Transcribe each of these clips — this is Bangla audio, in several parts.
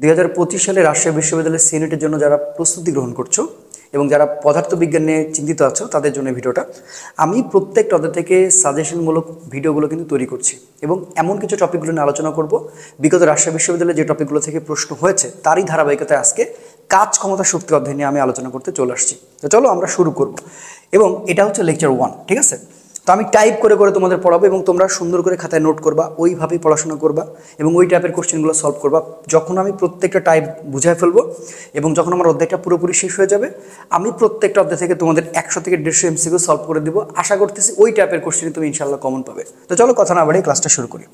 2025 সালে রাজশাহী বিশ্ববিদ্যালয়ের সিনেটের জন্য যারা প্রস্তুতি গ্রহণ করছো এবং যারা পদার্থবিজ্ঞান নিয়ে চিন্তিত আছো তাদের জন্য ভিডিওটা। আমি প্রত্যেকটা অধ্যায় থেকে সাজেশনমূলক ভিডিওগুলো কিন্তু তৈরি করছি এবং এমন কিছু টপিকগুলো নিয়ে আলোচনা করব বিগত রাজশাহী বিশ্ববিদ্যালয়ে যে টপিকগুলো থেকে প্রশ্ন হয়েছে তারই ধারাবাহিকতায় আজকে কাজ ক্ষমতা শক্তি অধ্যায় নিয়ে আমি আলোচনা করতে চলে আসছি। তো চলো আমরা শুরু করব এবং এটা হচ্ছে লেকচার 1, ঠিক আছে? তো আমি টাইপ করে করে তোমাদের পড়াবো এবং তোমরা সুন্দর করে খাতায় নোট করবা, ওইভাবেই পড়াশোনা করবা এবং ওই টাইপের কোশ্চেনগুলো সলভ করবা। যখন আমি প্রত্যেকটা টাইপ বুঝাই ফেলবো এবং যখন আমার অধ্যায়টা পুরোপুরি শেষ হয়ে যাবে, আমি প্রত্যেকটা অধ্যায় থেকে তোমাদের 100 থেকে 150 এমসিকিউ সলভ করে দিব। আশা করতেছি ওই টাইপের কোশ্চেন তুমি ইনশাল্লাহ কমন পাবে। তো চলো কথা না বাড়িয়ে ক্লাসটা শুরু করি।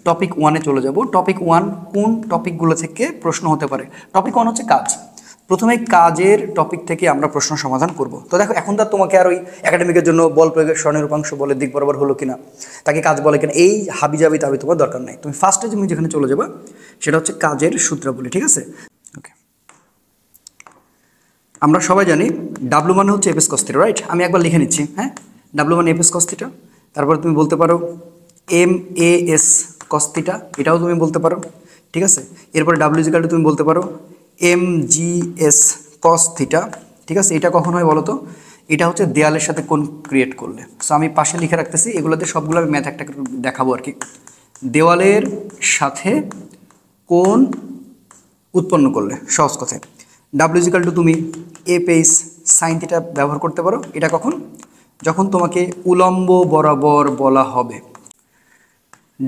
টপিক 1-এ চলে যাব। টপিক 1 কোন টপিকগুলো থেকে প্রশ্ন হতে পারে? টপিক 1 হচ্ছে কাজ। প্রথমে কাজের টপিক থেকে আমরা প্রশ্ন সমাধান করব। তো দেখো, এখন তার তোমাকে আর ওই একাডেমিকের জন্য বল প্রয়োগের স্বর্ণের উপাংশ বলে দিক বরাবর হলো কিনা, তাকে কাজ বলে কিনা, এই হাবি যাবি তাবি তোমার দরকার নাই। তুমি ফার্স্টে তুমি যেখানে চলে যাবা সেটা হচ্ছে কাজের সূত্রাবলী, ঠিক আছে? ওকে, আমরা সবাই জানি ডাব্লু মানে হচ্ছে এফএস কস থিটা, রাইট? আমি একবার লিখে নিচ্ছি, হ্যাঁ। ডাব্লু মানে এফএস কস থিটা, তারপর তুমি বলতে পারো M A S cos theta, এটাও তুমি বলতে পারো, ঠিক আছে? এরপরে ডাব্লু ইজিক্যাল টু তুমি বলতে পারো M G S cos theta, ঠিক আছে? এটা কখন হয় বলো তো? এটা হচ্ছে দেয়ালের সাথে কোণ ক্রিয়েট করলে। সো আমি পাশে লিখে রাখতেছি, এগুলোতে সবগুলো আমি ম্যাথ একটা দেখাবো আর কি। দেওয়ালের সাথে কোণ উৎপন্ন করলে, সহজ কথায় ডাব্লু ইজিক্যাল টু তুমি এ পেস সাইন থিটা ব্যবহার করতে পারো। এটা কখন? যখন তোমাকে উলম্ব বরাবর বলা হবে।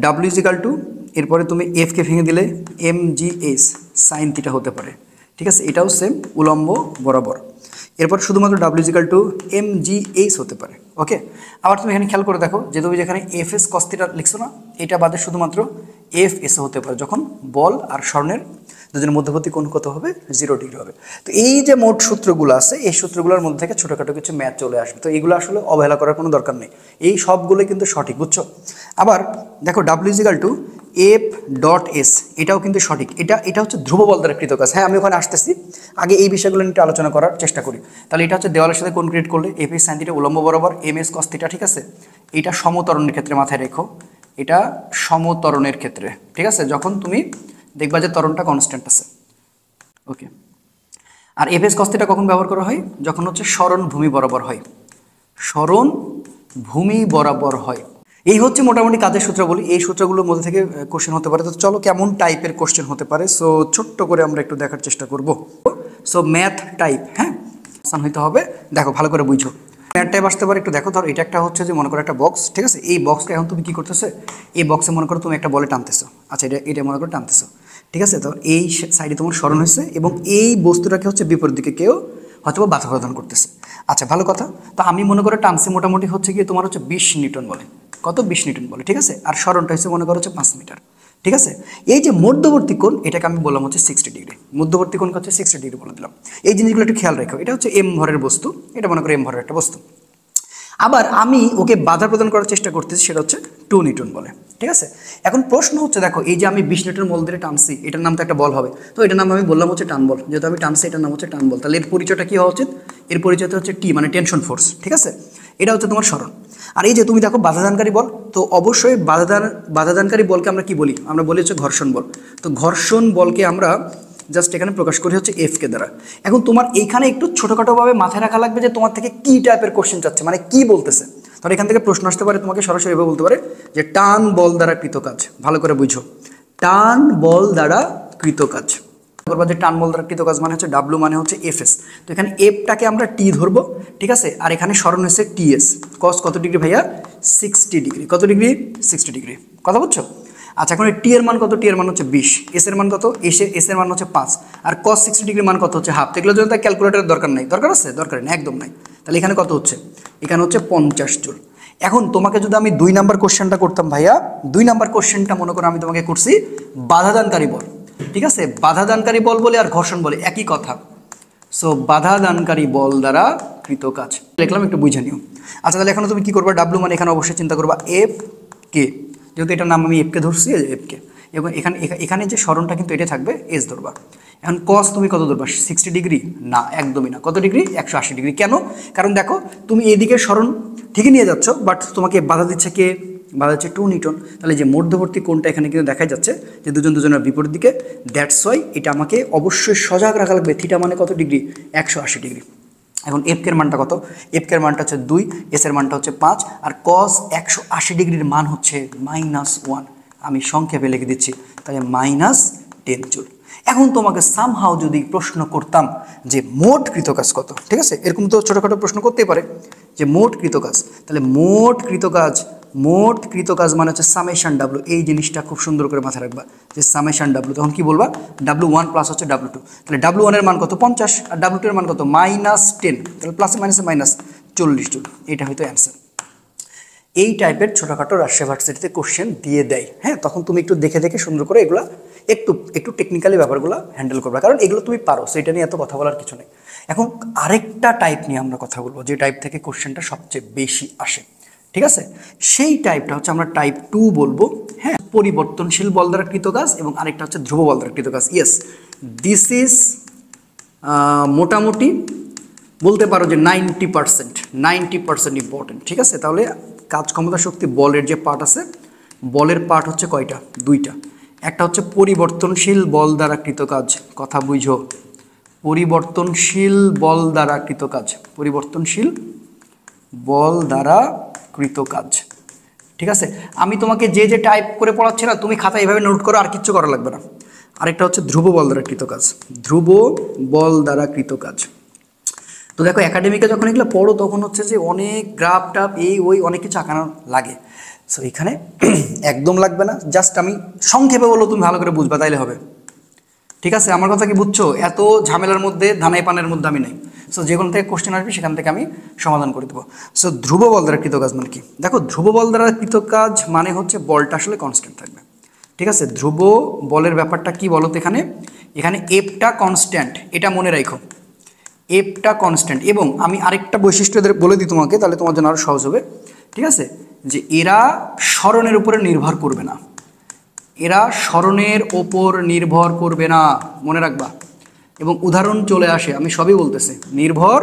ডাব্লু ইজিক্যাল টু এরপরে তুমি এফকে ভেঙে দিলে M G S sine theta হতে পারে, ঠিক আছে? এটাও সেম উলম্ব বরাবর। এরপর শুধুমাত্র W is equal to M G H হতে পারে, ওকে? আবার তুমি এখানে খেয়াল করে দেখো যে তুমি যেখানে এফ এস কস থিটা লিখছো না, এটা বাদে শুধুমাত্র এফ এস হতে পারে যখন বল আর স্বর্ণের দুজনের মধ্যবর্তী কোণ কত হবে? 0 ডিগ্রি হবে। তো এই যে মোট সূত্রগুলো আছে, এই সূত্রগুলোর মধ্যে থেকে ছোটোখাটো কিছু ম্যাথ চলে আসবে। তো এইগুলো আসলে অবহেলা করার কোনো দরকার নেই, এই সবগুলোই কিন্তু সঠিক, বুঝছো? আবার দেখো W is equal to F dot S, এটাও কিন্তু সঠিক। এটা হচ্ছে ধ্রুব বল দ্বারা কৃত কাজ। হ্যাঁ, আমি ওখানে আসতেছি, আগে এই বিষয়গুলো নিয়ে আলোচনা করার চেষ্টা করি। তাহলে এটা হচ্ছে দেওয়ালের সাথে কোণ ক্রিয়েট করলে এফ এস সাইন থিটা উলম্ব বরাবর এম এস কস থিটা, ঠিক আছে? এটা সমতরণের ক্ষেত্রে মাথায় রেখো, এটা সমতরণের ক্ষেত্রে, ঠিক আছে? যখন তুমি দেখবা যে ত্বরণটা কনস্ট্যান্ট আছে, ওকে? আর এফ এস কস থিটা কখন ব্যবহার করা হয়? যখন হচ্ছে সরণ ভূমি বরাবর হয়, সরণ ভূমি বরাবর হয়। এই হচ্ছে মোটামুটি কাজের সূত্রাবলী। এই সূত্রগুলোর মধ্যে থেকে কোশ্চেন হতে পারে। তো চলো কেমন টাইপের কোশ্চেন হতে পারে, সো ছোট্ট করে আমরা একটু দেখার চেষ্টা করব। সো ম্যাথ টাইপ, হ্যাঁ, আসান হইতে হবে। দেখো ভালো করে বুঝো, ম্যাথ টাইপ আসতে পারে। একটু দেখো, ধর এটা একটা হচ্ছে যে মনে করো একটা বক্স, ঠিক আছে? এই বক্সকে এখন তুমি কি করতেছো? এই বক্সে মনে করো তুমি একটা বলে টানতেছো, আচ্ছা এটা মনে করো টানতেছো, ঠিক আছে? তো এই সাইডে তোমার স্মরণ হয়েছে এবং এই বস্তুটাকে হচ্ছে বিপরীত দিকে কেউ হয়তো বাধা প্রদান করতেছে। আচ্ছা, ভালো কথা। তো আমি মনে করো টানছি মোটামুটি হচ্ছে গিয়ে তোমার হচ্ছে 20 নিউটন বলে, কত? 20 নিউটন বলে, ঠিক আছে? আর স্মরণটা হচ্ছে মনে করো হচ্ছে 5 মিটার, ঠিক আছে? এই যে মধ্যবর্তী কোণ, এটাকে আমি বললাম হচ্ছে 60 ডিগ্রি। মধ্যবর্তী কোণকে হচ্ছে 60 ডিগ্রি বলে দিলাম। এই জিনিসগুলো একটু খেয়াল রাখো। এটা হচ্ছে এম ভরের বস্তু, এটা মনে করো এম ভরের একটা বস্তু। আবার আমি ওকে বাধা প্রদান করার চেষ্টা করতেছি, সেটা হচ্ছে 2 নিউটন বলে, ঠিক আছে? এখন প্রশ্ন হচ্ছে, দেখো এই যে আমি 20 নিউটন বল ধরে টানছি, এটার নাম তো একটা বল হবে। তো এটার নাম আমি বললাম হচ্ছে টান বল, যেহেতু আমি টানছি এটার নাম হচ্ছে টান বল। তাহলে এর পরিচয়টা কী হওয়া উচিত? এর পরিচয়টা হচ্ছে টি, মানে টেনশন ফোর্স, ঠিক আছে? এটা হচ্ছে তোমার স্মরণ। আর এই যে তুমি দেখো বাধাদানকারী বল, তো অবশ্যই বাধাদানকারী বলকে আমরা কি বলি? আমরা বলি হচ্ছে ঘর্ষণ বল। তো ঘর্ষণ বলকে আমরা জাস্ট এখানে প্রকাশ করি হচ্ছে এফকে দ্বারা। এখন তোমার এইখানে একটু ছোটোখাটোভাবে মাথায় রাখা লাগবে যে তোমার থেকে কী টাইপের কোশ্চেন চাচ্ছে, মানে কি বলতেছে। তাহলে এখান থেকে প্রশ্ন আসতে পারে, তোমাকে সরাসরি এভাবে বলতে পারে যে টান বল দ্বারা কৃত কাজ। ভালো করে বুঝো, টান বল দ্বারা কৃত কাজ। বলবো যে টান বল দ্বারা কৃত কাজ মানে হচ্ছে ডাব্লু মানে হচ্ছে এফ এস। তো এখানে এফটাকে আমরা টি ধরবো, ঠিক আছে? আর এখানে স্মরণ হচ্ছে টিএস। কস কত ডিগ্রি ভাইয়া? 60 ডিগ্রি। কত ডিগ্রি? 60 ডিগ্রি। কথা বুঝছো? আচ্ছা, এখন টি এর মান কত? টি এর মান হচ্ছে 20, এস এর মান কত? এস এর মান হচ্ছে 5, আর cos 60 ডিগ্রি মান কত হচ্ছে হাফ। এগুলোর জন্য তার ক্যালকুলেটরের দরকার নাই। দরকার আছে? দরকার নেই, একদম নাই। তাহলে এখানে কত হচ্ছে? এখানে হচ্ছে 50 জুল। এখন তোমাকে যদি আমি 2 নাম্বার কোশ্চেনটা করতাম ভাইয়া, 2 নাম্বার কোশ্চেনটা মনে করো আমি তোমাকে করছি বাধাদানকারী বল, ঠিক আছে? বাধাদানকারী বল বলে আর ঘর্ষণ বলে একই কথা। সো বাধাদানকারী বল দ্বারা কৃত কাজ লিখলাম, একটু বুঝে নিও। আচ্ছা, তাহলে এখানে তুমি কি করবা? ডাব্লু মানে এখানে অবশ্যই চিন্তা করবা এফ কে, যেহেতু এটার নাম আমি এফকে ধরছি, এফকে। এবং এখানে যে স্মরণটা কিন্তু এটা থাকবে, এস ধরবা। এখন কস তুমি কত ধরবা? 60 ডিগ্রি? না, একদমই না। কত ডিগ্রি? 180 ডিগ্রি। কেন? কারণ দেখো তুমি এদিকে স্মরণ ঠিকই নিয়ে যাচ্ছ, বাট তোমাকে বাধা দিচ্ছে কে? বা হচ্ছে 2 নিউটন। তাহলে যে মধ্যবর্তী কোণটা এখানে কিন্তু দেখা যাচ্ছে যে দুজনের বিপরীত দিকে, দ্যাটস ওয়াই এটা আমাকে অবশ্যই সজাগ রাখা লাগবে। থিটা মানে কত ডিগ্রি? 180 ডিগ্রি। এখন এফকের মানটা কত? এফকের মানটা হচ্ছে 2, এসের মানটা হচ্ছে 5, আর কস 180 ডিগ্রির মান হচ্ছে -1। আমি সংক্ষেপে লিখে দিচ্ছি, তাহলে -10 জুল। এখন তোমাকে সামহাও যদি প্রশ্ন করতাম যে মোট কৃতকাজ কত, ঠিক আছে, এরকম তো ছোটোখাটো প্রশ্ন করতেই পারে যে মোট কৃতকাজ, তাহলে মোট কৃতকাজ মানে হচ্ছে সামেশন ডাব্লু। এই জিনিসটা খুব সুন্দর করে মাথায় রাখবা যে সামেশন ডাব্লু। তখন কি বলবা? W1 প্লাস হচ্ছে W2। তাহলে W1 এর মান কত? 50, আর W2 এর মান কত? -10। তাহলে প্লাসে মাইনাসে -40 জুল। এটা হয়তো অ্যান্সার। এই টাইপের ছোটোখাটো রাজশাহী ভার্সিটিতে কোশ্চেন দিয়ে দেয়। হ্যাঁ, তখন তুমি একটু দেখে দেখে সুন্দর করে এগুলো একটু টেকনিক্যালি ব্যাপারগুলো হ্যান্ডেল করবে, কারণ এগুলো তুমি পারো, সেটা নিয়ে এত কথা বলার কিছু নেই। এখন আরেকটা টাইপ নিয়ে আমরা কথা বলবো, যে টাইপ থেকে কোশ্চেনটা সবচেয়ে বেশি আসে, ঠিক আছে? সেই টাইপটা হচ্ছে আমরা টাইপ 2 বলবো। হ্যাঁ, পরিবর্তনশীল বল দ্বারা কৃত কাজ, এবং আরেকটা হচ্ছে ধ্রুব বল দ্বারা কৃত কাজ। ইয়েস, দিস ইজ মোটামুটি বলতে পারো যে 90% ইম্পর্টেন্ট, ঠিক আছে? তাহলে কাজ ক্ষমতা শক্তি বলের যে পার্ট আছে, বলের পার্ট হচ্ছে কয়টা? 2টা। একটা হচ্ছে পরিবর্তনশীল বল দ্বারা কৃত কাজ, কথা বুঝো, পরিবর্তনশীল বল দ্বারা কৃত কাজ, পরিবর্তনশীল বল দ্বারা কৃত কাজ, ঠিক আছে? আমি তোমাকে যে টাইপ করে পড়াচ্ছি না, তুমি খাতা এইভাবে নোট করো, আর কিচ্ছু করা লাগবে না। আরেকটা হচ্ছে ধ্রুব বল দ্বারা কৃত কাজ, ধ্রুব বল দ্বারা কৃত কাজ। তো দেখো, একাডেমিকে যখন এগুলো পড়ো তখন হচ্ছে যে অনেক গ্রাফ টাফ এই ওই অনেক কিছু আঁকানো লাগে। সো এখানে একদম লাগবে না, জাস্ট আমি সংক্ষেপে বলবো, তুমি ভালো করে বুঝবা, তাইলে হবে, ঠিক আছে? আমার কথা কি বুঝছো? এত ঝামেলার মধ্যে, ধানাই পানের মধ্যে আমি নেই। সো যেখান থেকে কোশ্চেন আসবে সেখান থেকে আমি সমাধান করে দেবো। সো ধ্রুব বল দ্বারা কৃত কাজ মানে কি? দেখো, ধ্রুব বল দ্বারা কৃত কাজ মানে হচ্ছে বলটা আসলে কনস্ট্যান্ট থাকবে, ঠিক আছে? ধ্রুব বলের ব্যাপারটা কি বলো তো? এখানে এফটা কনস্ট্যান্ট, এটা মনে রাখো, এফটা কনস্ট্যান্ট। এবং আমি আরেকটা বৈশিষ্ট্য বলে দিই তোমাকে, তাহলে তোমার জন্য আরও সহজ হবে, ঠিক আছে? যে এরা স্মরণের উপরে নির্ভর করবে না, এরা স্মরণের ওপর নির্ভর করবে না, মনে রাখবা। এবং উদাহরণ চলে আসে, আমি সবই বলতেছি, নির্ভর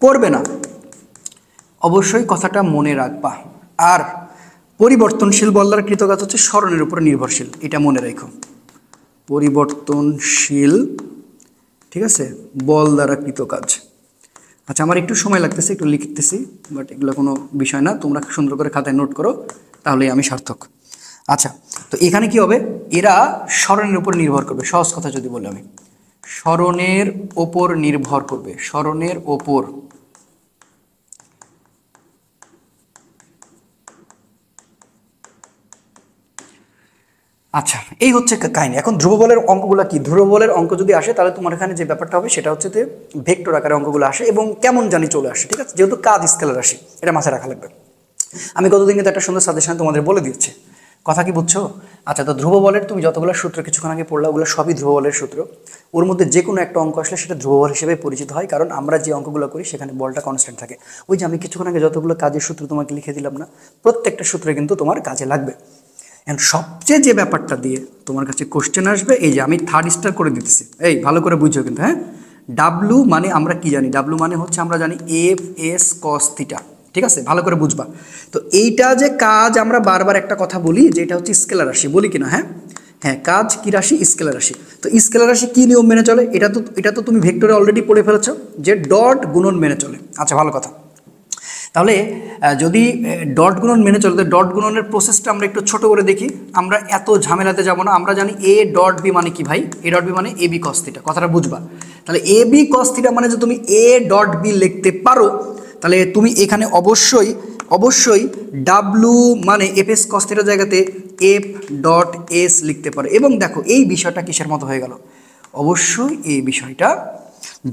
করবে না, অবশ্যই কথাটা মনে রাখবা। আর পরিবর্তনশীল বল দ্বারা কৃত কাজ হচ্ছে স্মরণের উপর নির্ভরশীল, এটা মনে রাখো, পরিবর্তনশীল, ঠিক আছে, বল দ্বারা কৃত কাজ। আচ্ছা, আমার একটু সময় লাগতেছে, একটু লিখতেছি, বাট এগুলো কোনো বিষয় না, তোমরা সুন্দর করে খাতায় নোট করো, তাহলেই আমি সার্থক। আচ্ছা, তো এখানে কি হবে? এরা স্মরণের উপর নির্ভর করবে। সহজ কথা যদি বলি আমি, স্মরণের ওপর নির্ভর করবে, স্মরণের ওপর। আচ্ছা, এই হচ্ছে কাহিনী। এখন ধ্রুব বলের অঙ্কগুলো কি? ধ্রুব বলের অঙ্ক যদি আসে, তাহলে তোমার এখানে যে ব্যাপারটা হবে সেটা হচ্ছে যে ভেক্টর আকারে অঙ্কগুলো আসে, এবং কেমন জানি চলে আসে, ঠিক আছে? যেহেতু কাজ স্কেলার রাশি, এটা মাথায় রাখা লাগবে। আমি গতদিন কিন্তু একটা সুন্দর সাজেশন তোমাদের বলে দিচ্ছি, কথা কি বুঝছো? আচ্ছা, তো ধ্রুব বলের তুমি যতগুলো সূত্র কিছুক্ষণ আগে পড়লা, ওগুলো সবই ধ্রুব বলের সূত্র। ওর মধ্যে যে কোনো একটা অঙ্ক আসলে সেটা ধ্রুব বল হিসেবে পরিচিত হয়, কারণ আমরা যে অঙ্কগুলো করি সেখানে বলটা কনস্ট্যান্ট থাকে। ওই যে আমি কিছুক্ষণ আগে যতগুলো কাজের সূত্র তোমাকে লিখে দিলাম না, প্রত্যেকটা সূত্রে কিন্তু তোমার কাজে লাগবে। অ্যান্ড সবচেয়ে যে ব্যাপারটা দিয়ে তোমার কাছে কোশ্চেন আসবে, এই যে আমি 3 স্টার করে দিতেছি, এই ভালো করে বুঝছো কিন্তু। হ্যাঁ, ডাব্লু মানে আমরা কি জানি? ডাব্লু মানে হচ্ছে আমরা জানি এফ এস কস থিটা, ঠিক আছে? ভালো করে বুঝবা। তো এইটা যে কাজ, আমরা বারবার একটা কথা বলি যে এটা হচ্ছে স্কেলার রাশি, বলি কিনা? হ্যাঁ হ্যাঁ, কাজ কি রাশি? স্কেলার রাশি। তো স্কেলার রাশি কি নিয়ম মেনে চলে? এটা তো তুমি ভেক্টরে অলরেডি পড়ে ফেলেছো যে ডট গুণন মেনে চলে। আচ্ছা, ভালো কথা। তাহলে যদি ডট গুণন মেনে চলে, তো ডট গুণনের প্রসেসটা আমরা একটু ছোট করে দেখি, আমরা এত ঝামেলাতে যাব না। আমরা জানি এ ডট বি মানে কি ভাই? এ ডট বি মানে এ বি কস থিটা, কথাটা বুঝবা। তাহলে এ বি কস থিটা মানে যে তুমি এ ডট বি লিখতে পারো, তাহলে তুমি এখানে অবশ্যই ডাব্লু মানে এফ এস কস থিটার জায়গাতে এফ ডট এস লিখতে পারো। এবং দেখো, এই বিষয়টা কিসের মতো হয়ে গেল? অবশ্যই এই বিষয়টা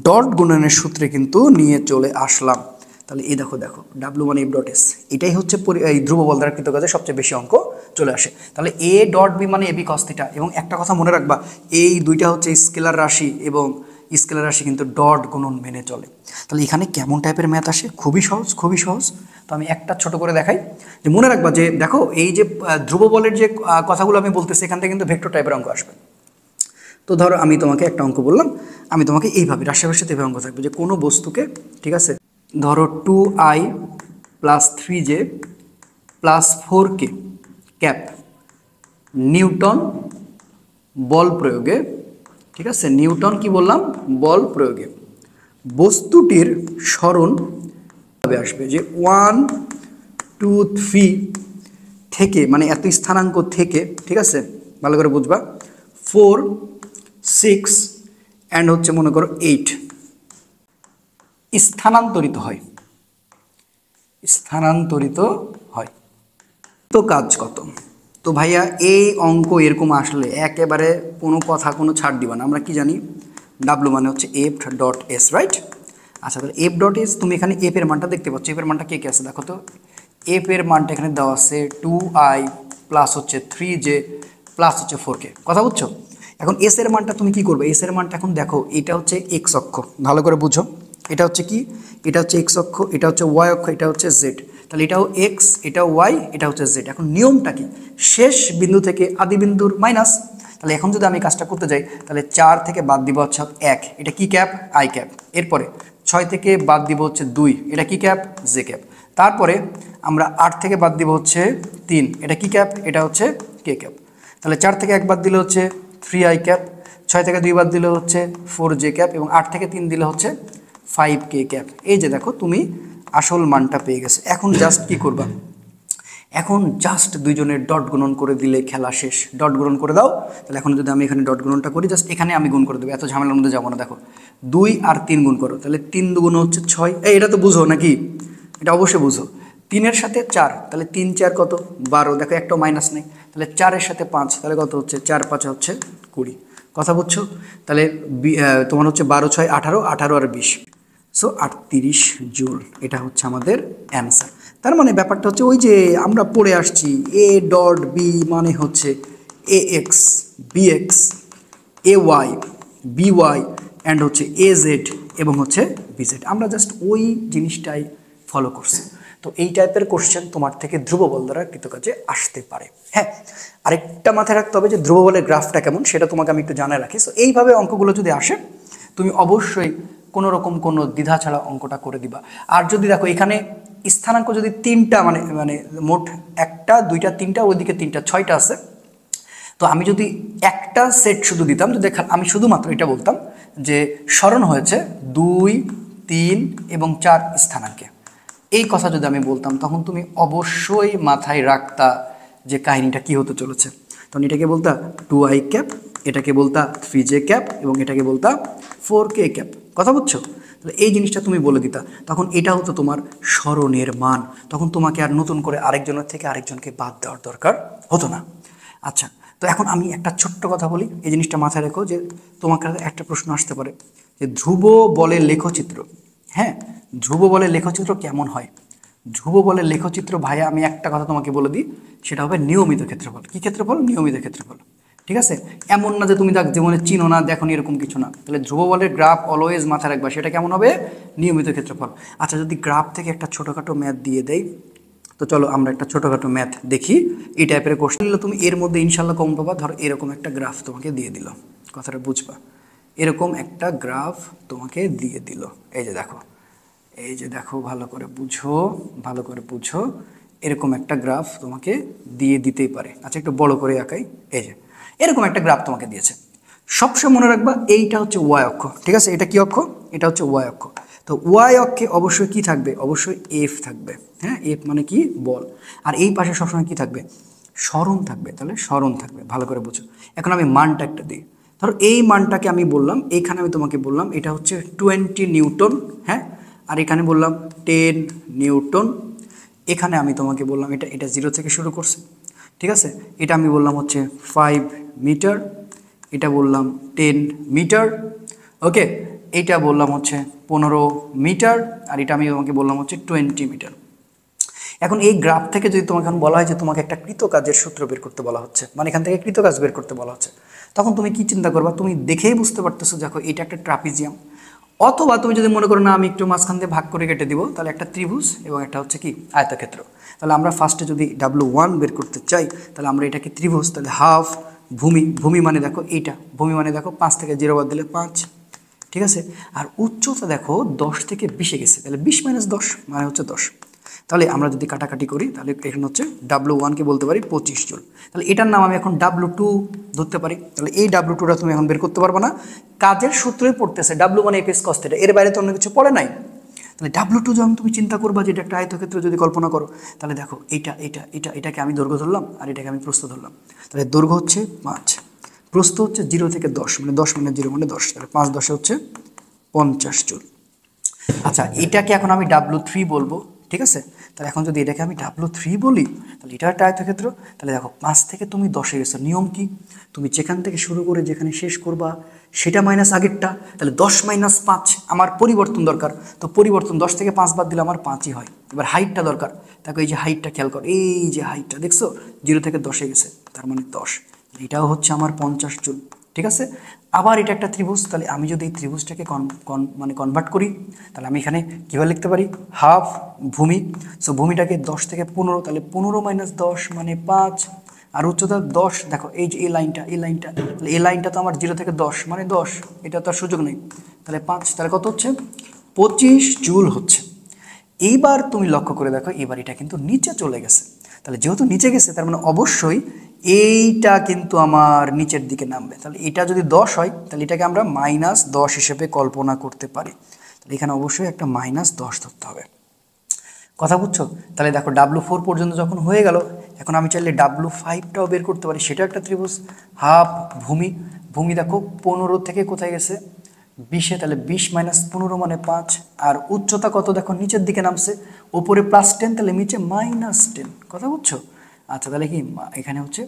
ডট গুণনের সূত্রে কিন্তু নিয়ে চলে আসলাম। তাহলে এই দেখো ডাব্লু মানে এফ ডট এস, এটাই হচ্ছে এই ধ্রুব বল দ্বারা কৃত কাজে সবচেয়ে বেশি অঙ্ক চলে আসে। তাহলে এ ডট বি মানে এ বি কস থিটা। এবং একটা কথা মনে রাখবা, এই দুইটা হচ্ছে স্কেলার রাশি, এবং স্কেলার রাশি কিন্তু ডট গুণন মেনে চলে। তাহলে এখানে কেমন টাইপের ম্যাথ আসে? খুবই সহজ। তো আমি একটা ছোট করে দেখাই, যে মনে রাখবা যে দেখো, এই যে ধ্রুব বলের যে কথাগুলো আমি বলতেছি, এখান থেকে কিন্তু ভেক্টর টাইপের অঙ্ক আসবে। তো ধরো আমি তোমাকে একটা অঙ্ক বললাম, আমি তোমাকে এইভাবে রাশির সাথে এইভাবে অঙ্ক থাকবে যে কোনো বস্তুকে, ঠিক আছে, ধরো 2i + 3j plus 4k cap Newton বল প্রয়োগে, ঠিক আছে, নিউটন কি বললাম, বল প্রয়োগে বস্তুটির সরণ ভাবে আসবে যে 1 2 3 থেকে, মানে এত স্থানাঙ্ক থেকে, ঠিক আছে, ভালো করে বুঝবা, 4 6 অ্যান্ড হচ্ছে মনে করো 8 স্থানান্তরিত হয়, স্থানান্তরিত হয়। তো কাজ কত? তো ভাইয়া এই অঙ্ক এরকম আসলে একেবারে কোনো কথা কোনো ছাড় দিবা না। আমরা কি জানি, ডাব্লু মানে হচ্ছে এফ ডট এস, রাইট? আচ্ছা, তাহলে এফ ডট এস, তুমি এখানে এফ এর মানটা দেখতে পাচ্ছ। এফ এর মানটা কে কে আছে দেখো তো। এফ এর মানটা এখানে দেওয়া আছে 2i প্লাস হচ্ছে 3j প্লাস হচ্ছে 4k, কথা বুঝছো? এখন এস এর মানটা তুমি কি করবে? এস এর মানটা এখন দেখো, এটা হচ্ছে এক্স অক্ষ, ভালো করে বুঝো। এটা হচ্ছে কি, এটা হচ্ছে এক্স অক্ষ, এটা হচ্ছে ওয়াই অক্ষ, এটা হচ্ছে জেড। তাহলে এটাও এক্স, এটাও ওয়াই, এটা হচ্ছে জেড। এখন নিয়মটা কি, শেষ বিন্দু থেকে আদি বিন্দুর মাইনাস। তাহলে এখন যদি আমি কাজটা করতে যাই, তাহলে 4 থেকে বাদ দিব হচ্ছে 1, এটা কি ক্যাপ, আই ক্যাপ। এরপরে 6 থেকে বাদ দিব হচ্ছে 2, এটা কি ক্যাপ, জে ক্যাপ। তারপরে আমরা 8 থেকে বাদ দিব হচ্ছে 3, এটা কি ক্যাপ, এটা হচ্ছে কে ক্যাপ। তাহলে 4 থেকে 1 বাদ দিলে হচ্ছে 3i ক্যাপ, 6 থেকে 2 বাদ দিলে হচ্ছে 4j ক্যাপ, এবং 8 থেকে 3 দিলে হচ্ছে 5k ক্যাপ। এই যে দেখো তুমি আসল মানটা পেয়ে গেছে। এখন জাস্ট কি করবা, এখন জাস্ট দুইজনের ডট গুণন করে দিলে খেলা শেষ। ডট গুণন করে দাও। তাহলে এখন যদি আমি এখানে ডট গুণনটা করি, জাস্ট এখানে আমি গুণ করে দেবো, এত ঝামেলার মধ্যে যাবো না। দেখো 2 আর 3 গুণ করো, তাহলে 3 দুগুণ হচ্ছে 6। এটা তো বুঝো নাকি, এটা অবশ্যই বুঝো। 3-এর সাথে 4, তাহলে 3 4 কত, 12। দেখো একটাও মাইনাস নেই, তাহলে 4-এর সাথে 5, তাহলে কত হচ্ছে, 4 5 হচ্ছে 20, কথা বুঝছো? তাহলে তোমার হচ্ছে 12 6 18, 18 আর 20, সো 38 জুল। এটা হচ্ছে আমাদের অ্যান্সার। তার মানে ব্যাপারটা হচ্ছে ওই যে আমরা পড়ে আসছি, এ ডট বি মানে হচ্ছে A X B X, A Y B Y and হচ্ছে এ জেড এবং হচ্ছে বি জেড। আমরা জাস্ট ওই জিনিসটাই ফলো করছি। তো এই টাইপের কোশ্চেন তোমার থেকে ধ্রুব বল দ্বারা কৃতকাজে আসতে পারে। হ্যাঁ, আরেকটা মাথায় রাখতে হবে যে ধ্রুব বলের গ্রাফটা কেমন, সেটা তোমাকে আমি একটু জানায় রাখি। সো এইভাবে অঙ্কগুলো যদি আসে, তুমি অবশ্যই কোনো রকম কোনো দ্বিধা ছাড়া অঙ্কটা করে দিবা। আর যদি দেখো এখানে স্থানাঙ্ক যদি 3টা, মানে মানে মোট 1টা 2টা 3টা, ওইদিকে 3টা 6টা আছে, তো আমি যদি একটা সেট শুধু দিতাম, তো আমি শুধুমাত্র এটা বলতাম যে স্মরণ হয়েছে 2 3 এবং 4 স্থানাঙ্কে, এই কথা যদি আমি বলতাম, তখন তুমি অবশ্যই মাথায় রাখতা যে কাহিনীটা কি হতে চলেছে। তখন এটাকে বলতা 2i ক্যাপ, এটাকে বলতা 3j ক্যাপ এবং এটাকে বলতা 4k ক্যাপ, কথা বুঝছো? তাহলে এই জিনিসটা তুমি বলে দিতা, তখন এটা হতো তোমার স্মরণের মান। তখন তোমাকে আর নতুন করে আরেকজনের থেকে আরেকজনকে বাদ দেওয়ার দরকার হতো না। আচ্ছা, তো এখন আমি একটা ছোট্ট কথা বলি, এই জিনিসটা মাথায় রেখো যে তোমার কাছে একটা প্রশ্ন আসতে পারে যে ধ্রুব বলের লেখচিত্র, হ্যাঁ, ধ্রুব বলের লেখচিত্র কেমন হয়? ধ্রুব বলের লেখচিত্র ভাইয়া আমি একটা কথা তোমাকে বলে দিই, সেটা হবে নিয়মিত ক্ষেত্রফল। কি ক্ষেত্রফল? নিয়মিত ক্ষেত্রফল, ঠিক আছে? এমন না যে তুমি তার জীবনে চিনো না, দেখো এরকম কিছু না। তাহলে ধ্রুব বলের গ্রাফ অলওয়েজ মাথায় রাখবা, সেটা কেমন হবে? নিয়মিত ক্ষেত্রফল। আচ্ছা, যদি গ্রাফ থেকে একটা ছোটোখাটো ম্যাথ দিয়ে দেয়, তো চলো আমরা একটা ছোটোখাটো ম্যাথ দেখি। এই টাইপের কোশ্চেন দিলে তুমি এর মধ্যে ইনশাল্লাহ কম পাবা। ধরো এরকম একটা গ্রাফ তোমাকে দিয়ে দিল, কথাটা বুঝবা, এরকম একটা গ্রাফ তোমাকে দিয়ে দিল। এই যে দেখো, এই যে দেখো, ভালো করে বুঝো, ভালো করে বুঝো, এরকম একটা গ্রাফ তোমাকে দিয়ে দিতেই পারে। আচ্ছা, একটু বড় করে আঁকাই। এই যে এরকম একটা গ্রাফ তোমাকে দিয়েছে। সবসময় মনে রাখবা এইটা হচ্ছে ওয়াই অক্ষ, ঠিক আছে? এটা কি অক্ষ? এটা হচ্ছে ওয়াই অক্ষ। তো ওয়াই অক্ষে অবশ্যই কি থাকবে? অবশ্যই এফ থাকবে। হ্যাঁ, এফ মানে কি? বল। আর এই পাশে সবসময় কি থাকবে? স্মরণ থাকবে। তাহলে স্মরণ থাকবে, ভালো করে বুঝো। এখন আমি মানটা একটা দিই। ধরো এই মানটাকে আমি বললাম, এইখানে আমি তোমাকে বললাম এটা হচ্ছে 20 নিউটন, হ্যাঁ, আর এখানে বললাম 10 নিউটন। এখানে আমি তোমাকে বললাম এটা এটা 0 থেকে শুরু করছে, ঠিক আছে? এটা আমি বললাম হচ্ছে 5 মিটার, এটা বললাম 10 মিটার, ওকে। এইটা বললাম হচ্ছে 15 মিটার, আর এটা আমি তোমাকে বললাম হচ্ছে 20 মিটার। এখন এই গ্রাফ থেকে যদি তোমাকে এখন বলা হয় যে তোমাকে একটা কৃতকাজের সূত্র বের করতে বলা হচ্ছে, মানে এখান থেকে কৃতকাজ বের করতে বলা হচ্ছে, তখন তুমি কি চিন্তা করবা? তুমি দেখেই বুঝতে পারতেছো, দেখো এটা একটা ট্রাপিজিয়াম। অথবা তুমি যদি মনে করো না আমি একটু মাঝখান দিয়ে ভাগ করে কেটে দিব, তাহলে একটা ত্রিভুজ এবং একটা হচ্ছে কি আয়তক্ষেত্র। তাহলে আমরা ফার্স্টে যদি W1 বের করতে চাই, তাহলে আমরা এটাকে ত্রিভুজ, তাহলে হাফ ভূমি, ভূমি মানে দেখো এইটা, ভূমি মানে দেখো 5 থেকে 0 বাদ দিলে 5, ঠিক আছে? আর উচ্চতা দেখো 10 থেকে 20-এ গেছে, তাহলে 20 - 10 মানে হচ্ছে 10। তাহলে আমরা যদি কাটাকাটি করি তাহলে এখানে হচ্ছে W1কে বলতে পারি 25 জুল। তাহলে এটার নাম আমি এখন W2 ধরতে পারি। তাহলে এই W2টা তুমি এখন বের করতে পারবে না, কাজের সূত্রই পড়তেছে W মানে এফএস কস থিটা, এর বাইরে তো অন্য কিছু পড়ে নাই। তাহলে W2 যখন তুমি চিন্তা করবা যে এটা একটা আয়তক্ষেত্র যদি কল্পনা করো, তাহলে দেখো এটাকে আমি দৈর্ঘ্য ধরলাম আর এটাকে আমি প্রস্থ ধরলাম। তাহলে দৈর্ঘ্য হচ্ছে 5, প্রস্থ হচ্ছে 0 থেকে 10, মানে 10 মানে 0 মানে 10, তাহলে 5 10 হচ্ছে 50 জুল। আচ্ছা, এটাকে এখন আমি W3 বলবো, ঠিক আছে? তাহলে এখন যদি এটাকে আমি W3 বলি, তাহলে এটা একটা আয়তক্ষেত্র। তাহলে দেখো 5 থেকে তুমি 10-এ গেছো, নিয়ম কি? তুমি যেখান থেকে শুরু করে যেখানে শেষ করবা সেটা মাইনাস আগেরটা। তাহলে 10 মাইনাস 5 আমার পরিবর্তন দরকার, তো পরিবর্তন 10 থেকে 5 বাদ দিলে আমার 5ই হয়। এবার হাইটটা দরকার, দেখো এই যে হাইটটা খেয়াল কর, এই যে হাইটটা দেখছো 0 থেকে 10-এ গেছে, তার মানে 10, এটাও হচ্ছে আমার 50 জুল, ঠিক আছে? আবার এটা একটা ত্রিভুজ, তাহলে আমি যদি এই ত্রিভুজটাকে কনভার্ট করি, তাহলে আমি এখানে কীভাবে লিখতে পারি? হাফ ভূমি। সো ভূমিটাকে 10 থেকে 15, তাহলে 15 মাইনাস 10 মানে 5, আর উচ্চতা 10। দেখো এই যে এই লাইনটা, তাহলে এই লাইনটা তো আমার 0 থেকে 10 মানে 10, এটা তো আর সুযোগ নেই। তাহলে 5, তাহলে কত হচ্ছে? 25 জুল হচ্ছে। এইবার তুমি লক্ষ্য করে দেখো, এবার এটা কিন্তু নিচে চলে গেছে। তাহলে যেহেতু নিচে গেছে, তার মানে অবশ্যই এইটা কিন্তু আমার নিচের দিকে নামবে। তাহলে এটা যদি 10 হয়, তাহলে এটাকে আমরা -10 হিসেবে কল্পনা করতে পারি। তাহলে এখানে অবশ্যই একটা -10 ধরতে হবে। কথা বুঝছো? তাহলে দেখো W4 পর্যন্ত যখন হয়ে গেল, এখন আমি চাইলে W5টাও বের করতে পারি, সেটা একটা ত্রিভুজ। হাফ ভূমি দেখো 15 থেকে কোথায় গেছে? 20-এ, তাহলে 20 মাইনাস 15 মানে 5, আর উচ্চতা কত দেখো নিচের দিকে নামছে, ওপরে +10, তাহলে নিচে -10। কথা বুঝছো? আচ্ছা, তাহলে কি এখানে হচ্ছে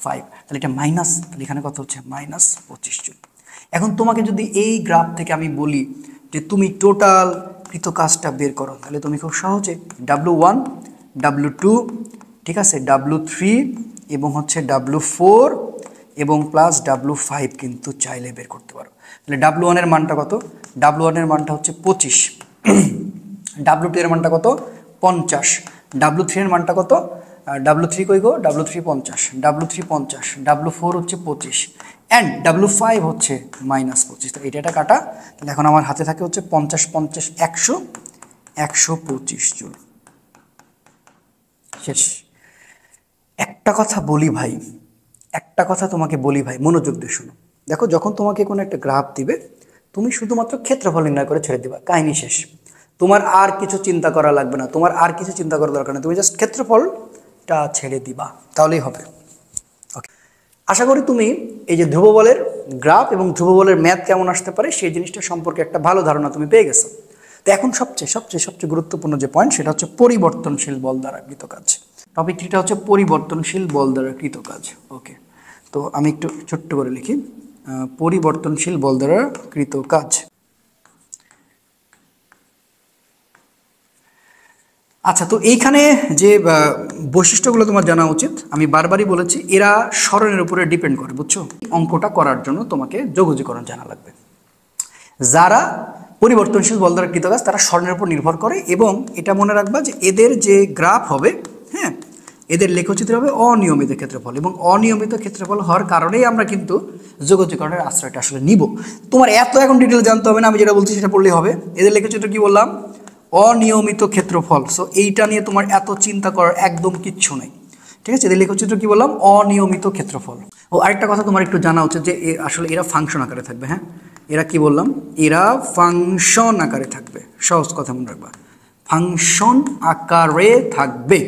5, তাহলে এটা মাইনাস, তাহলে এখানে কত হচ্ছে? -25 জুল। এখন তোমাকে যদি এই গ্রাফ থেকে আমি বলি যে তুমি টোটাল কৃত কাজটা বের করো, তাহলে তুমি খুব সহজে W1 W2, ঠিক আছে, W3 এবং হচ্ছে W4 এবং প্লাস W5 কিন্তু চাইলে বের করতে পারো। তাহলে W1 এর মানটা কত? W1 এর মানটা হচ্ছে 25, W2 এর মানটা কত? 50, W3 এর মানটা কত? W3 কই গো? W3 50, W3 50, W4 হচ্ছে 25 অ্যান্ড W5 হচ্ছে -25। তো এটা কাটা, তাহলে এখন আমার হাতে থাকে হচ্ছে 50 50 100 125 জুল। শেষ। একটা কথা বলি ভাই, একটা কথা তোমাকে বলি ভাই, মনোযোগ দিয়ে শোনো। দেখো, যখন তোমাকে কোনো একটা গ্রাফ দিবে, তুমি শুধুমাত্র ক্ষেত্রফল নির্ণয় করে ছেড়ে দিবা, কাহিনী শেষ। তোমার আর কিছু চিন্তা করা লাগবে না, তোমার আর কিছু চিন্তা করার দরকার নেই, তুমি জাস্ট ক্ষেত্রফলটা ছেড়ে দিবা, তাহলেই হবে। ওকে, আশা করি তুমি এই যে ধ্রুব বলের গ্রাফ এবং ধ্রুব বলের ম্যাথ কেমন আসতে পারে সেই জিনিসটা সম্পর্কে একটা ভালো ধারণা তুমি পেয়ে গেছো। তো এখন সবচেয়ে গুরুত্বপূর্ণ যে পয়েন্ট, সেটা হচ্ছে পরিবর্তনশীল বল দ্বারা কৃত কাজ। টপিকটা হচ্ছে পরিবর্তনশীল বল দ্বারা কৃত কাজ। ওকে, তো আমি একটু ছোট্ট করে লিখি, পরিবর্তনশীল বল দ্বারা কৃত কাজ। আচ্ছা, তো এইখানে যে বৈশিষ্ট্যগুলো তোমার জানা উচিত, আমি বারবারই বলেছি এরা স্মরণের উপরে ডিপেন্ড করে, বুঝছো? অঙ্কটা করার জন্য তোমাকে যোগজীকরণ জানা লাগবে। যারা পরিবর্তনশীল বল দ্বারা কৃত কাজ, তারা স্মরণের উপর নির্ভর করে, এবং এটা মনে রাখবা যে এদের যে গ্রাফ হবে, হ্যাঁ, এদের লেখচিত্র হবে অনিয়মিত ক্ষেত্রফল, এবং অনিয়মিত ক্ষেত্রফল হওয়ার কারণেই আমরা কিন্তু যোগজীকরণের আশ্রয়টা আসলে নিব। তোমার এত এখন ডিটেল জানতে হবে না, আমি যেটা বলছি সেটা পড়লেই হবে। এদের লেখচিত্র কি বললাম? অনিয়মিত ক্ষেত্রফল। সো এইটা নিয়ে তোমার এত চিন্তা করার একদম কিচ্ছু নেই, ঠিক আছে? এদের লেখচিত্র কি বললাম? অনিয়মিত ক্ষেত্রফল। ও আরেকটা কথা তোমার একটু জানা উচিত যে আসলে এরা ফাংশন আকারে থাকবে। হ্যাঁ, এরা কি বললাম? এরা ফাংশন আকারে থাকবে, সহজ কথা মনে রাখবা, ফাংশন আকারে থাকবে।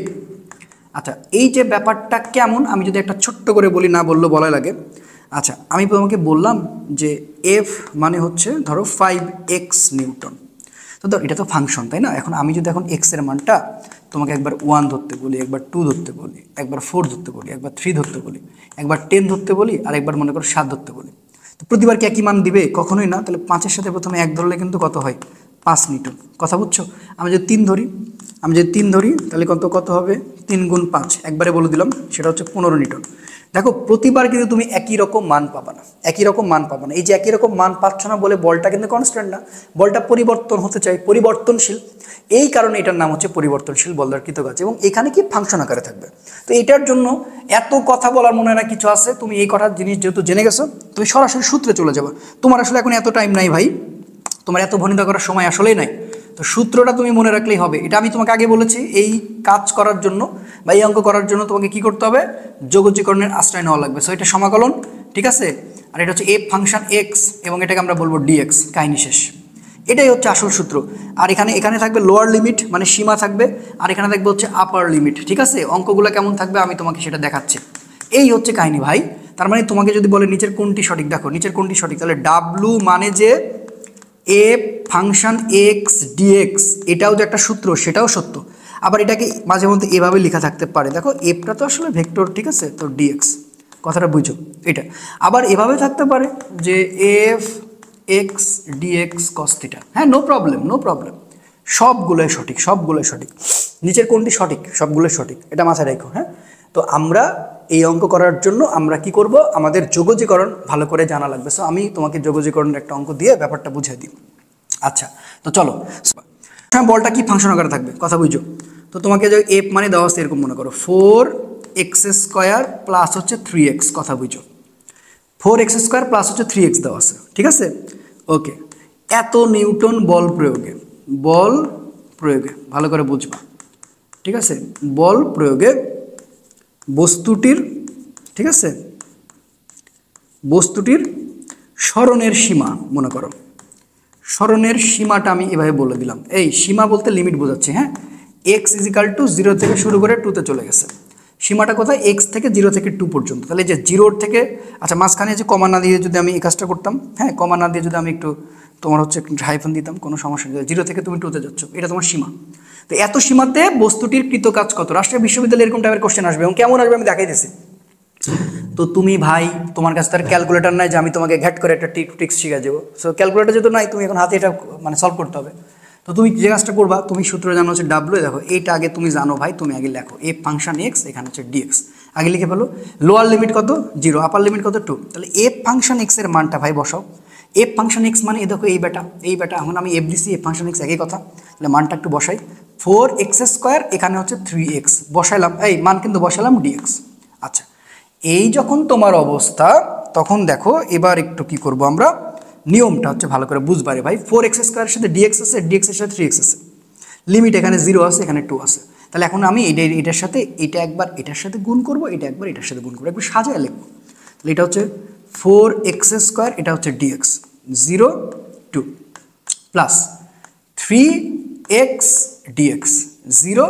আচ্ছা, এই যে ব্যাপারটা কেমন, আমি যদি একটা ছোট্ট করে বলি, না বললেও বলা লাগে। আচ্ছা, আমি তোমাকে বললাম যে এফ মানে হচ্ছে ধরো 5x নিউটন। তো ধর এটা তো ফাংশন, তাই না? এখন আমি যদি এখন এক্স এর মানটা তোমাকে একবার 1 ধরতে বলি, একবার 2 ধরতে বলি, একবার 4 ধরতে বলি, একবার 3 ধরতে বলি, একবার 10 ধরতে বলি, আর একবার মনে করো 7 ধরতে বলি, তো প্রতিবার কি একই মান দিবে? কখনোই না। তাহলে 5-এর সাথে প্রথমে 1 ধরলে কিন্তু কত হয়? 5 নিউটন। কথা বুঝছো? আমি যদি 3 ধরি, তাহলে কত হবে? 3 গুণ 5, একবারে বলে দিলাম, সেটা হচ্ছে 15 নিউটন। দেখো, প্রতিবার কিন্তু তুমি একই রকম মান পাবা না, এই যে একই রকম মান পাচ্ছ না বলে বলটা কিন্তু কনস্ট্যান্ট না, বলটা পরিবর্তন হতে চাই, পরিবর্তনশীল। এই কারণে এটার নাম হচ্ছে পরিবর্তনশীল বল দ্বারা কৃত কাজ, এবং এখানে কি ফাংশন আকারে থাকবে। তো এটার জন্য এত কথা বলার মনে না কিছু আছে, তুমি এই কথার জিনিস যেহেতু জেনে গেছো, তুমি সরাসরি সূত্রে চলে যাবে। তোমার আসলে এখন এত টাইম নাই ভাই, তোমার এত ভনিতা করার সময় আসলেই নাই। তো সূত্রটা তুমি মনে রাখলেই হবে। এটা আমি তোমাকে আগে বলেছি, এই কাজ করার জন্য বা এই অঙ্ক করার জন্য তোমাকে কি করতে হবে, যোগজীকরণের আশ্রয় নেওয়া লাগবে। সো এটা সমাকলন, ঠিক আছে, আর এটা হচ্ছে এফ ফাংশন এক্স এবং এটাকে আমরা বলবো ডিএক্স, কাহিনী শেষ। এটাই হচ্ছে আসল সূত্র। আর এখানে থাকবে লোয়ার লিমিট মানে সীমা থাকবে, আর এখানে থাকবে হচ্ছে আপার লিমিট, ঠিক আছে। অঙ্কগুলো কেমন থাকবে আমি তোমাকে সেটা দেখাচ্ছি। এই হচ্ছে কাহিনী ভাই। তার মানে তোমাকে যদি বলে নিচের কোনটি সঠিক, দেখো নিচের কোনটি সঠিক, তাহলে ডাব্লু মানে যে এফ ফাংশন এক্স ডিএক্স, এটাও যে একটা সূত্র সেটাও সত্য। আবার এটাকে মাঝে মধ্যে এভাবে লেখা থাকতে পারে, দেখো এফটা তো আসলে ভেক্টর, ঠিক আছে, তো ডিএক্স, কথাটা বুঝো এটা। আবার এভাবে থাকতে পারে যে F X DX cos theta, হ্যাঁ নো প্রবলেম, নো প্রবলেম, সবগুলোই সঠিক, সবগুলোই সঠিক। নিচের কোনটি সঠিক, সবগুলোই সঠিক, এটা মাথায় রাখো, হ্যাঁ। তো আমরা এই অঙ্ক করার জন্য আমরা কি করব, আমাদের যোগজীকরণ ভালো করে জানা লাগবে। সো আমি তোমাকে যোগজীকরণের একটা অঙ্ক দিয়ে ব্যাপারটা বুঝিয়ে দিই। আচ্ছা, তো চলো, বলটা কি ফাংশন আকারে থাকবে, কথা বুঝো। তো তোমাকে যে এফ মানে দেওয়া আছে এরকম মনে করো 4x² প্লাস হচ্ছে 3x, কথা বুঝো। 4x² প্লাস হচ্ছে 3x দেওয়া আছে, ঠিক আছে, ওকে। এত নিউটন বল প্রয়োগে ভালো করে বুঝবা, ঠিক আছে, বল প্রয়োগে বস্তুটির, ঠিক আছে, বস্তুটির সরণের সীমা মনে করো, সরণের সীমাটা আমি এভাবে বলে দিলাম। এই সীমা বলতে লিমিট বোঝাচ্ছে, হ্যাঁ। x = 0 থেকে শুরু করে 2 তে চলে গেছে। সীমাটা কোথায়, x থেকে 0 থেকে 2 পর্যন্ত। তাহলে যে 0 থেকে, আচ্ছা মাঝখানে যে কমা না দিয়ে যদি আমি এই কাজটা করতাম, হ্যাঁ, কমা না দিয়ে যদি আমি একটু তোমার হচ্ছে একটু হাইফেন দিতাম, কোনো সমস্যা নেই। 0 থেকে তুমি 2 তে যাচ্ছ, এটা তোমার সীমা। তো এত সীমাতে বস্তুটির কৃত কাজ কত। রাষ্ট্রীয় বিশ্ববিদ্যালয়ে এরকম টাইপের কোশ্চেন আসবে, এবং কেমন আসবে আমি দেখাই দিচ্ছি। তো তুমি ভাই, তোমার কাছে তার ক্যালকুলেটর নাই যে আমি তোমাকে ঘ্যাট করে একটা ট্রিক্স শিখে যাবো। সো ক্যালকুলেটর যেহেতু নাই, তুমি এখন হাতে এটা মানে সলভ করতে হবে। তো তুমি যে কাজটা করবা, তুমি সূত্র জানো হচ্ছে ডাব্লু, দেখো এইটা আগে তুমি জানো ভাই, তুমি আগে লেখো এফ ফাংশন এক্স, এখানে হচ্ছে ডিএক্স, আগে লিখে ফেলো। লোয়ার লিমিট কত 0, আপার লিমিট কত 2, তাহলে এফ ফাংশন এক্স এর মানটা ভাই বসাও। এফ ফাংশন এক্স মানে এই দেখো এই বেটা, এখন আমি এফ দিছি, এফ ফাংশন এক্স একই কথা, তাহলে মানটা একটু বসাই। 4x², এখানে হচ্ছে 3x বসাইলাম, এই মান কিন্তু বসালাম ডিএক্স। আচ্ছা, এই যখন তোমার অবস্থা, তখন দেখো এবার একটু কি করব আমরা, নিয়মটা হচ্ছে ভালো করে বুঝবারে ভাই। 4x² এর সাথে ডিএক্স আছে, ডিএক্স এর সাথে 3x আছে, লিমিট এখানে 0 আছে, এখানে 2 আছে। তাহলে এখন আমি এটার সাথে এটা একবার এটার সাথে গুণ করব, এটা একবার এটার সাথে গুণ করবো, একবার সাজায় লিখবো। তাহলে এটা হচ্ছে 4x², এটা হচ্ছে ডিএক্স 0 2 প্লাস 3x ডিএক্স 0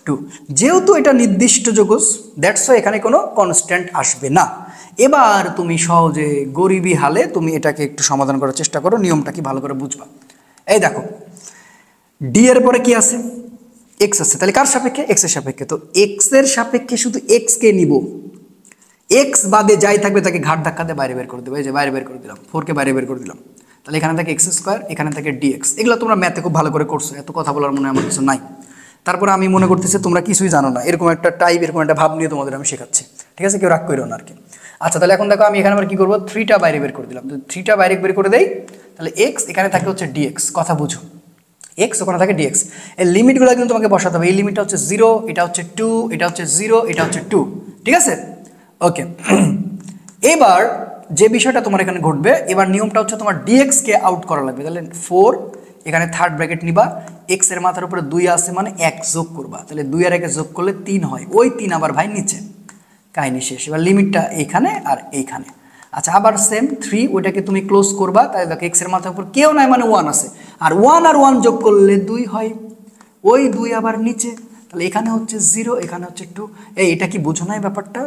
2। যেহেতু এটা নির্দিষ্ট যোগজ, দ্যাটস ওয়াই এখানে কোনো কনস্ট্যান্ট আসবে না। এবার তুমি সহজে গরিবী হালে তুমি এটাকে একটু সমাধান করার চেষ্টা করো, নিয়মটা কি ভালো করে বুঝবা। এই দেখো ডি এর পরে কি আছে, এক্স আছে, তাহলে কার সাপেক্ষে, এক্স এর সাপেক্ষে। তো এক্স এর সাপেক্ষে শুধু এক্স কে নিব, এক্স বাদে যাই থাকবে তাকে ঘাট ধাক্কাতে বাইরে বের করে দেবো। এই যে বাইরে বের করে দিলাম, 4 কে বাইরে বের করে দিলাম। তাহলে এখানে থাকে x², এখানে থাকে ডিএক্স। এগুলো তোমরা ম্যাথে খুব ভালো করে করছো, এত কথা বলার মনে আমার কিছু নাই। তারপরে আমি মনে করতেছি তোমরা কিছুই জানো না, এরকম একটা টাইপ, এরকম একটা ভাব নিয়ে তোমাদের আমি শেখাচ্ছি, ঠিক আছে, কেউ রাগ করো না আর কি। আচ্ছা, তাহলে এখন দেখো আমি এখানে আবার কি করবো, 3টা বাইরে বের করে দিলাম। তো 3টা বাইরে বের করে দেই, তাহলে এক্স এখানে থাকে হচ্ছে ডিএক্স, কথা বুঝো, এক্স ওখানে থাকে ডিএক্স। এই লিমিটগুলো কিন্তু তোমাকে বসাতে হবে। এই লিমিটটা হচ্ছে 0, এটা হচ্ছে 2, এটা হচ্ছে 0, এটা হচ্ছে 2, ঠিক আছে, ওকে। এবার যে বিষয়টা তোমার এখানে ঘটবে, এবার নিয়মটা হচ্ছে তোমার ডিএক্স কে আউট করা লাগবে। তাহলে 4, এখানে থার্ড ব্র্যাকেট নিবা, এক্স এর মাথার উপরে 2 আছে মানে 1 যোগ করবা, তাহলে 2 আর 1 যোগ করলে 3 হয়, ওই 3 আবার ভাই নিচে, কাহিনী শেষ। এবার লিমিটটা এইখানে আর এইখানে। আচ্ছা, আবার সেম 3, ওইটাকে তুমি ক্লোজ করবা, তাহলে দেখো এক্স এর মাথার উপর কেউ নাই মানে 1 আছে, আর 1 আর 1 যোগ করলে 2 হয়, ওই 2 আবার নিচে, তাহলে এখানে হচ্ছে 0, এখানে হচ্ছে 2। এটা কি বুঝো না এই ব্যাপারটা?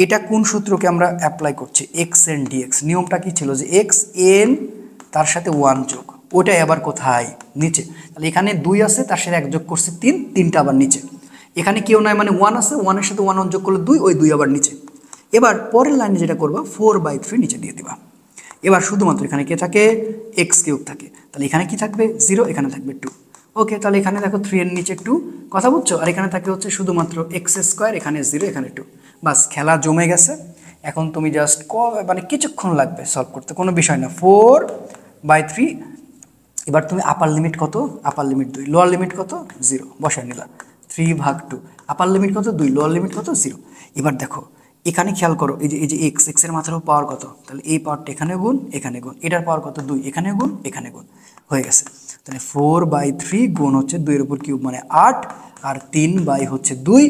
এটা কোন সূত্রকে আমরা অ্যাপ্লাই করছি, এক্স এন ডিএক্স। নিয়মটা কি ছিল যে এক্স এন তার সাথে 1 যোগ, ওটাই আবার কোথায়, নিচে। তাহলে এখানে 2 আছে, তার সাথে 1 যোগ করছে 3, 3টা আবার নিচে। এখানে কেউ নাই মানে 1 আছে, 1 এর সাথে 1 যোগ করলে 2, ওই 2 আবার নিচে। এবার পরের লাইনে যেটা করবা, 4/3 নিচে দিয়ে দিবা। এবার শুধুমাত্র এখানে কে থাকে, এক্স কিউব থাকে, তাহলে এখানে কি থাকবে 0, এখানে থাকবে 2, ওকে। তাহলে এখানে দেখো 3 এর নিচে 2, কথা বুঝছো, আর এখানে থাকে হচ্ছে শুধুমাত্র x², এখানে 0, এখানে 2, বাস খেলা জমে গেছে। এখন তুমি জাস্ট মানে কিছুক্ষণ লাগবে সলভ করতে, কোনো বিষয় না। 4/3, এবার তুমি আপার লিমিট কত, আপার লিমিট 2, লোয়ার লিমিট কত 0, বসায় নিলা। 3/2, আপার লিমিট কত 2, লোয়ার লিমিট কত 0। এবার দেখো এখানে খেয়াল করো, এই যে এক্স এর মাথার উপর পাওয়ার কত, তাহলে এই পাওয়ারটা এখানে গুণ, এখানে গুণ, এটার পাওয়ার কত 2, এখানে গুণ, এখানে গুণ, হয়ে গেছে। তাহলে 4/3 গুণ হচ্ছে 2 উপর কিউব মানে 8, আর 3/2,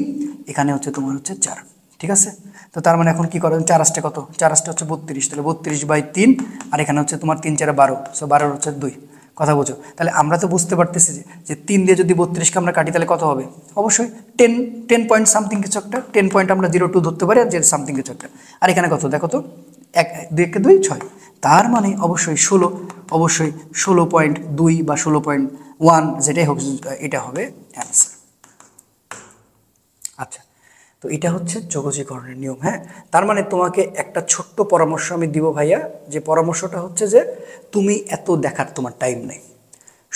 এখানে হচ্ছে তোমার হচ্ছে 4। ঠিক আছে, তো তার মানে এখন কি করো, 4 আসতে কত, 4 আসতে হচ্ছে 32, তাহলে 32/3, আর এখানে হচ্ছে তোমার 3 4 12, সো 12 হচ্ছে 2। কথা বুঝো? তাহলে আমরা তো বুঝতে পারতেছি যে 3 দিয়ে যদি 32কে আমরা কাটি তাহলে কত হবে, অবশ্যই 10 পয়েন্ট সামথিং কিছু একটা, 10 পয়েন্ট আমরা 0.2 ধরতে পারি, আর যে সামথিং কিছু একটা। আর এখানে কত দেখো তো, 2 × 2 6, তার মানে অবশ্যই 16, অবশ্যই 16.2 বা 16.1 যেটাই হোক, এটা হবে অ্যান্সার। আচ্ছা, তো এটা হচ্ছে যোগজীকরণের নিয়ম। হ্যাঁ, তার মানে তোমাকে একটা ছোট্ট পরামর্শ আমি দিব ভাইয়া, যে পরামর্শটা হচ্ছে যে তুমি এত দেখার তোমার টাইম নেই।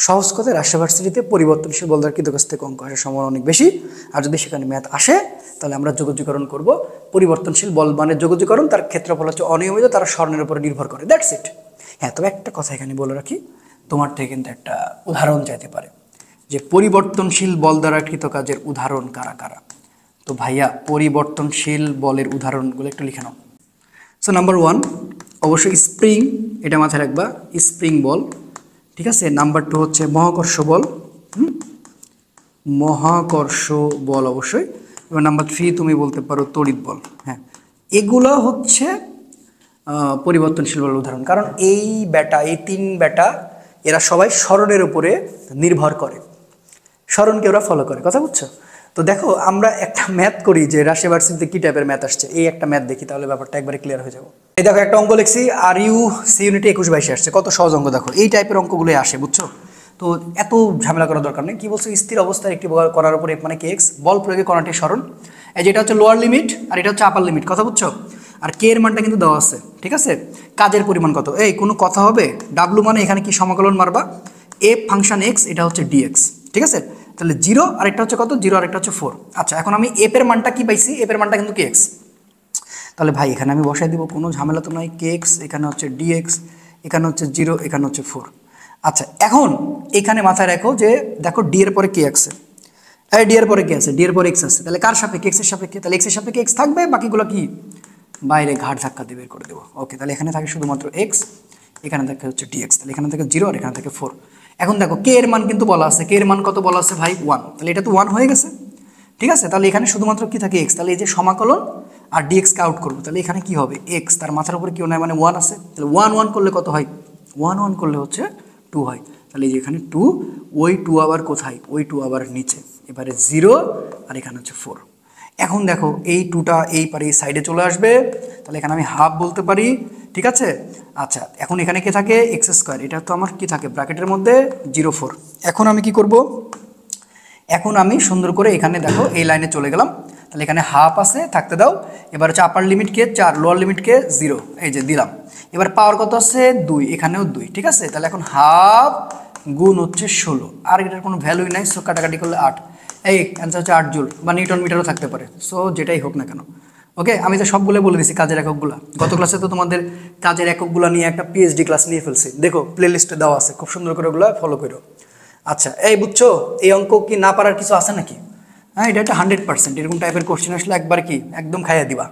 সহজ কথায় রাজশাহী ভার্সিটিতে পরিবর্তনশীল বল দ্বারা কৃত কাছ থেকে অঙ্ক আসার সম্ভাবনা অনেক বেশি, আর যদি সেখানে ম্যাথ আসে তাহলে আমরা যোগজীকরণ করব। পরিবর্তনশীল বল মানে যোগজীকরণ, তার ক্ষেত্রফল হচ্ছে অনিয়মিত, তারা স্বর্ণের উপরে নির্ভর করে, দ্যাটস ইট। হ্যাঁ, তবে একটা কথা এখানে বলে রাখি, তোমার থেকে কিন্তু একটা উদাহরণ চাইতে পারে যে পরিবর্তনশীল বল দ্বারা কৃত কাজের উদাহরণ কারা কারা। তো ভাইয়া পরিবর্তনশীল বলের উদাহরণগুলো একটু লিখে নাও। সো নাম্বার 1 অবশ্যই স্প্রিং, এটা মাথায় রাখবা, স্প্রিং বল। ঠিক আছে, নাম্বার 2 হচ্ছে মহাকর্ষ বল, মহাকর্ষ বল অবশ্যই। এবার নাম্বার 3 তুমি বলতে পারো তড়িৎ বল। হ্যাঁ, এগুলো হচ্ছে পরিবর্তনশীল বলের উদাহরণ, কারণ এই 3 বেটা এরা সবাই স্মরণের উপরে নির্ভর করে, স্মরণকে ওরা ফলো করে। কথা বুঝছো? তো দেখো আমরা একটা ম্যাথ করি যে রাজশাহী ভার্সিটিতে কি টাইপের ম্যাথ আসছে, এই একটা ম্যাথ দেখি তাহলে ব্যাপারটা একবারে ক্লিয়ার হয়ে যাবে। এই দেখো একটা অঙ্ক লিখছি, আর ইউ সি ইউনিটে 21-22 আসছে, কত সহজ অঙ্ক দেখো, এই টাইপের অঙ্কগুলোই আসে, বুঝছো? তো এত ঝামেলা করার দরকার নেই। কি বলছো, স্থির অবস্থায় একটি করার উপরে মানে কে এক্স, বল প্রয়োগে কণাটি সরণ, এই যেটা হচ্ছে লোয়ার লিমিট আর এটা হচ্ছে আপার লিমিট। কথা বুঝছো? আর কে এর মানটা কিন্তু দেওয়া আছে। ঠিক আছে, কাজের পরিমাণ কত, এই কোনো কথা হবে, ডাব্লু মানে এখানে কি সমাকলন মারবা, এফ ফাংশন এক্স, এটা হচ্ছে ডিএক্স। ঠিক আছে, তাহলে 0 আর একটা হচ্ছে কত, 0 আর একটা হচ্ছে 4। আচ্ছা, এখন আমি এফ এর মানটা কি পাইছি, এফ এর মানটা কিন্তু কে এক্স, তাহলে ভাই এখানে আমি বসাই দিব, কোনো ঝামেলা তো নাই, কে এক্স, এখানে হচ্ছে ডিএক্স, এখানে হচ্ছে 0, এখানে হচ্ছে 4। আচ্ছা, এখন এখানে মাথায় রাখো যে দেখো ডি এর পরে কে আছে, এই ডি এর পরে কে আছে, ডি এর পরে এক্স আছে, তাহলে কার সাপেক্ষে, এক্স এর সাপেক্ষে, তাহলে এক্স এর সাপেক্ষে এক্স থাকবে, বাকিগুলো কি বাইরে ঘাট ধাক্কা দিয়ে বের করে দেবো। ওকে, তাহলে এখানে থাকে শুধুমাত্র এক্স, এখানে থাকে হচ্ছে ডিএক্স, তাহলে এখানে থাকে 0 আর এখানে থাকে 4। এখন দেখো কে এর মান কিন্তু বলা আছে, কে এর মান কত বলা আছে ভাই, 1, তাহলে এটা তো 1 হয়ে গেছে। ঠিক আছে, তাহলে এখানে শুধুমাত্র কি থাকে এক্স, তাহলে এই যে সমাকলন আর ডিএক্সকে আউট করবো, তাহলে এখানে কি হবে এক্স, তার মাথার উপরে কেউ নাই মানে 1 আছে, তাহলে 1 1 করলে কত হয়, 1 1 করলে হচ্ছে 2 হয়, তাহলে এই যে এখানে 2, ওই 2 আবার কোথায়, ওই 2 আবার নিচে, এবারে 0 আর এখানে হচ্ছে 4। এখন দেখো এই 2টা এই পারে এই সাইডে চলে আসবে, তাহলে এখানে আমি হাফ বলতে পারি। ঠিক আছে, আচ্ছা এখন এখানে কে থাকে এক্স স্কোয়ার, এটা তো আমার কি থাকে ব্র্যাকেটের মধ্যে 0 4। এখন আমি কি করব, এখন আমি সুন্দর করে এখানে দেখো এই লাইনে চলে গেলাম, তাহলে এখানে হাফ আছে থাকতে দাও। এবার হচ্ছে আপার লিমিটকে 4, লোয়ার লিমিটকে 0, এই যে দিলাম। এবার পাওয়ার কত আছে 2, এখানেও 2। ঠিক আছে, তাহলে এখন হাফ গুণ হচ্ছে 16, আর এটার কোনো ভ্যালুই নাই, সো কাটাকাটি করলে 8, এই অ্যান্সার হচ্ছে 8 জুল বা নিউটন মিটারও থাকতে পারে, সো যেটাই হোক না কেন। ওকে, আমি তো সবগুলো বলে দিছি কাজের এককগুলো, গত ক্লাসে তো তোমাদের কাজের এককগুলো নিয়ে একটা পিএইচডি ক্লাস নিয়ে ফেলছি, দেখো প্লে লিস্টে দেওয়া আছে, খুব সুন্দর করে ওগুলো ফলো করো। আচ্ছা, এই বুঝছো এই অঙ্ক কি না পারার কিছু আছে নাকি? হ্যাঁ, এটা একটা 100%, এরকম টাইপের কোশ্চেন আসলে একবার কি একদম খাইয়া দিবা।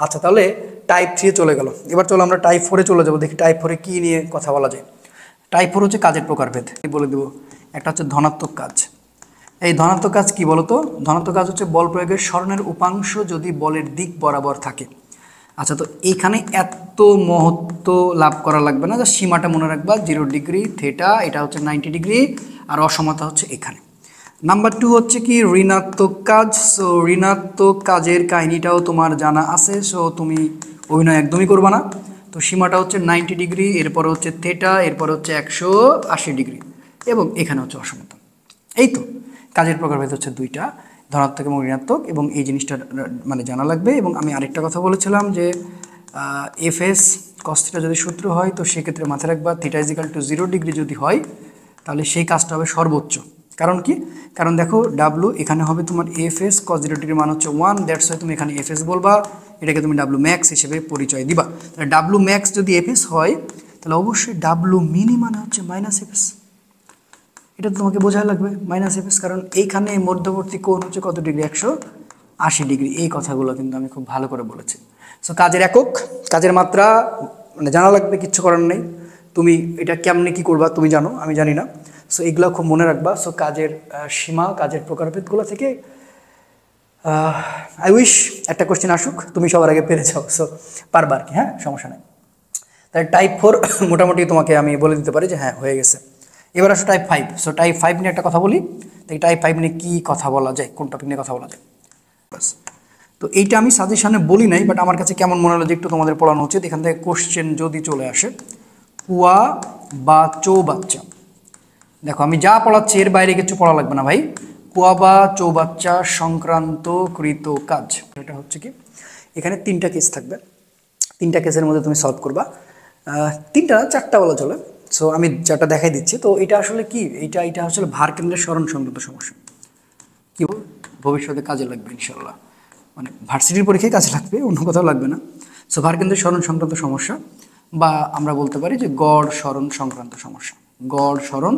আচ্ছা, তাহলে টাইপ 3 চলে গেল, এবার চলো আমরা টাইপ 4-এ চলে যাবো, দেখি টাইপ 4-এ কী নিয়ে কথা বলা যায়। টাইপ 4 হচ্ছে কাজের প্রকারভেদ, বলে দেবো। একটা হচ্ছে ধনাত্মক কাজ। এই ধনাত্মক কাজ কি বলতো, ধনাত্মক কাজ হচ্ছে বল প্রয়োগের স্মরণের উপাংশ যদি বলের দিক বরাবর থাকে। আচ্ছা, তো এইখানে এত মহত্ব লাভ করা লাগবে না, যা সীমাটা মনে রাখবা 0 ডিগ্রি থেটা, এটা হচ্ছে 90 ডিগ্রি, আর অসমতা হচ্ছে এখানে। নাম্বার 2 হচ্ছে কি ঋণাত্মক কাজ। সো ঋণাত্মক কাজের কাহিনীটাও তোমার জানা আছে, সো তুমি অভিনয় একদমই করবা না। তো সীমাটা হচ্ছে 90 ডিগ্রি, এরপর হচ্ছে থেটা, এরপর হচ্ছে 180 ডিগ্রি, এবং এখানে হচ্ছে অসমতা। এই তো কাজের প্রকারভেদ হচ্ছে 2টা, ধনাত্মক এবং ঋণাত্মক, এবং এই জিনিসটা মানে জানা লাগবে। এবং আমি আরেকটা কথা বলেছিলাম যে এফএস কস্তিটা যদি সূত্র হয়, তো সেক্ষেত্রে মাথায় রাখবা থিটা = 0 ডিগ্রি যদি হয়, তাহলে সেই কাজটা হবে সর্বোচ্চ। কারণ কি, কারণ দেখো ডাব্লু এখানে হবে তোমার এফএস cos 0 ডিগ্রির মান হচ্ছে 1, দ্যাটস ওয়াই তুমি এখানে এফএস বলবা, এটাকে তুমি ডাব্লু ম্যাক্স হিসেবে পরিচয় দিবা। তাহলে ডাব্লু ম্যাক্স যদি এফএস হয়, তাহলে অবশ্যই ডাব্লু মিনি মানে হচ্ছে -এফএস, এটা তোমাকে বোঝা লাগবে -এফএস, কারণ এইখানে মধ্যবর্তী কোণ হচ্ছে কত ডিগ্রি, 180 ডিগ্রি। এই কথাগুলো কিন্তু আমি খুব ভালো করে বলেছি। সো কাজের একক, কাজের মাত্রা মানে জানা লাগবে, কিচ্ছু করার নেই। তুমি এটা কেমনে কি করবা তুমি জানো, আমি জানি না। সো এগুলো খুব মনে রাখবা। সো কাজের সীমা, কাজের প্রকারভেদগুলো থেকে আই উইশ একটা কোশ্চেন আসুক, তুমি সবার আগে পেরে যাও। সো পারবা আর কি, হ্যাঁ, সমস্যা নেই। তাই টাইপ 4 মোটামুটি তোমাকে আমি বলে দিতে পারি যে হ্যাঁ হয়ে গেছে। এবার আসো টাইপ 5। সো টাইপ 5 নিয়ে একটা কথা বলি। তাই টাইপ 5 নিয়ে কী কথা বলা যায়, কোন টপিক নিয়ে কথা বলা যায়? বাস। তো এইটা আমি সাজেশনে বলি নাই, বাট আমার কাছে কেমন মনে হলো যে একটু তোমাদের পড়ানো উচিত। এখান থেকে কোশ্চেন যদি চলে আসে, কুয়া বা চৌবাচ্চা, দেখো আমি যা পড়াচ্ছি এর বাইরে কিছু পড়া লাগবে না ভাই। কুয়া বা চৌবাচ্চা সংক্রান্ত কৃত কাজ, এটা হচ্ছে কি, এখানে 3টা কেস থাকবে। 3টা কেসের মধ্যে তুমি সলভ করবা। 3টা 4টা বলা চলে। সো আমি 4টা দেখাই দিচ্ছি। তো এটা আসলে কি, এটা আসলে ভার কেন্দ্রের স্মরণ সংক্রান্ত সমস্যা। কি ভবিষ্যতে কাজে লাগবে ইনশাল্লাহ, মানে ভার্সিটির পরীক্ষায় কাজে লাগবে, অন্য কোথাও লাগবে না। সো ভার কেন্দ্রের স্মরণ সংক্রান্ত সমস্যা, বা আমরা বলতে পারি যে গড় স্মরণ সংক্রান্ত সমস্যা। গড় স্মরণ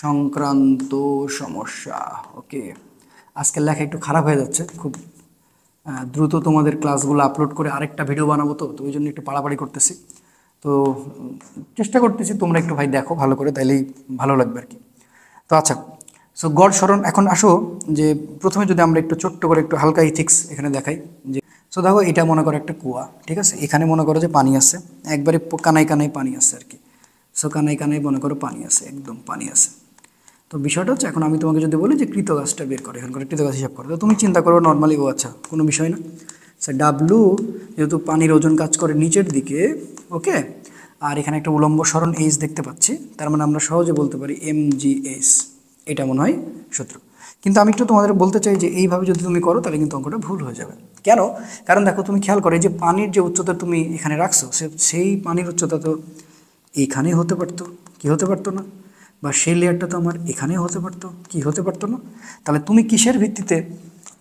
সংক্রান্ত সমস্যা। ওকে, আজকের লেখা একটু খারাপ হয়ে যাচ্ছে, খুব দ্রুত তোমাদের ক্লাসগুলো আপলোড করে আরেকটা ভিডিও বানাবো, তো ওই জন্য একটু পাড়াপাড়ি করতেছি। তো চেষ্টা করতেছি তোমরা একটু ভাই দেখো ভালো করে, তাইলেই ভালো লাগবে আর কি। তো আচ্ছা, সো গড় স্মরণ, এখন আসো যে প্রথমে যদি আমরা একটু ছোট্ট করে একটু হালকা ইথিক্স এখানে দেখাই। যে সো দেখো এটা মনে করো একটা কুয়া, ঠিক আছে, এখানে মনে করো যে পানি আছে, একবারে কানায় কানায় পানি আছে আর কি। সো কানায় কানায় মনে করো পানি আছে, একদম পানি আছে। তো বিষয়টা হচ্ছে, এখন আমি তোমাকে যদি বলি যে কৃতকাজটা বের করো, এখানকার কৃতকাজ হিসাব করো, তো তুমি চিন্তা করো নর্মালি, ও আচ্ছা কোনো বিষয় না। স্যার ডাব্লু যেহেতু পানির ওজন কাজ করে নিচের দিকে, ওকে, আর এখানে একটা উলম্ব সরণ এইচ দেখতে পাচ্ছি, তার মানে আমরা সহজে বলতে পারি MgH, এটা মনে হয় সূত্র। কিন্তু আমি একটু তোমাদের বলতে চাই যে এইভাবে যদি তুমি করো তাহলে কিন্তু অঙ্কটা ভুল হয়ে যাবে। কেন? কারণ দেখো তুমি খেয়াল করো, যে পানির যে উচ্চতা তুমি এখানে রাখছো, সেই পানির উচ্চতা তো এইখানেই হতে পারতো, কি হতে পারতো না? বা সেই লেয়ারটা তো আমার এখানেই হতে পারতো, কি হতে পারতো না? তাহলে তুমি কিসের ভিত্তিতে,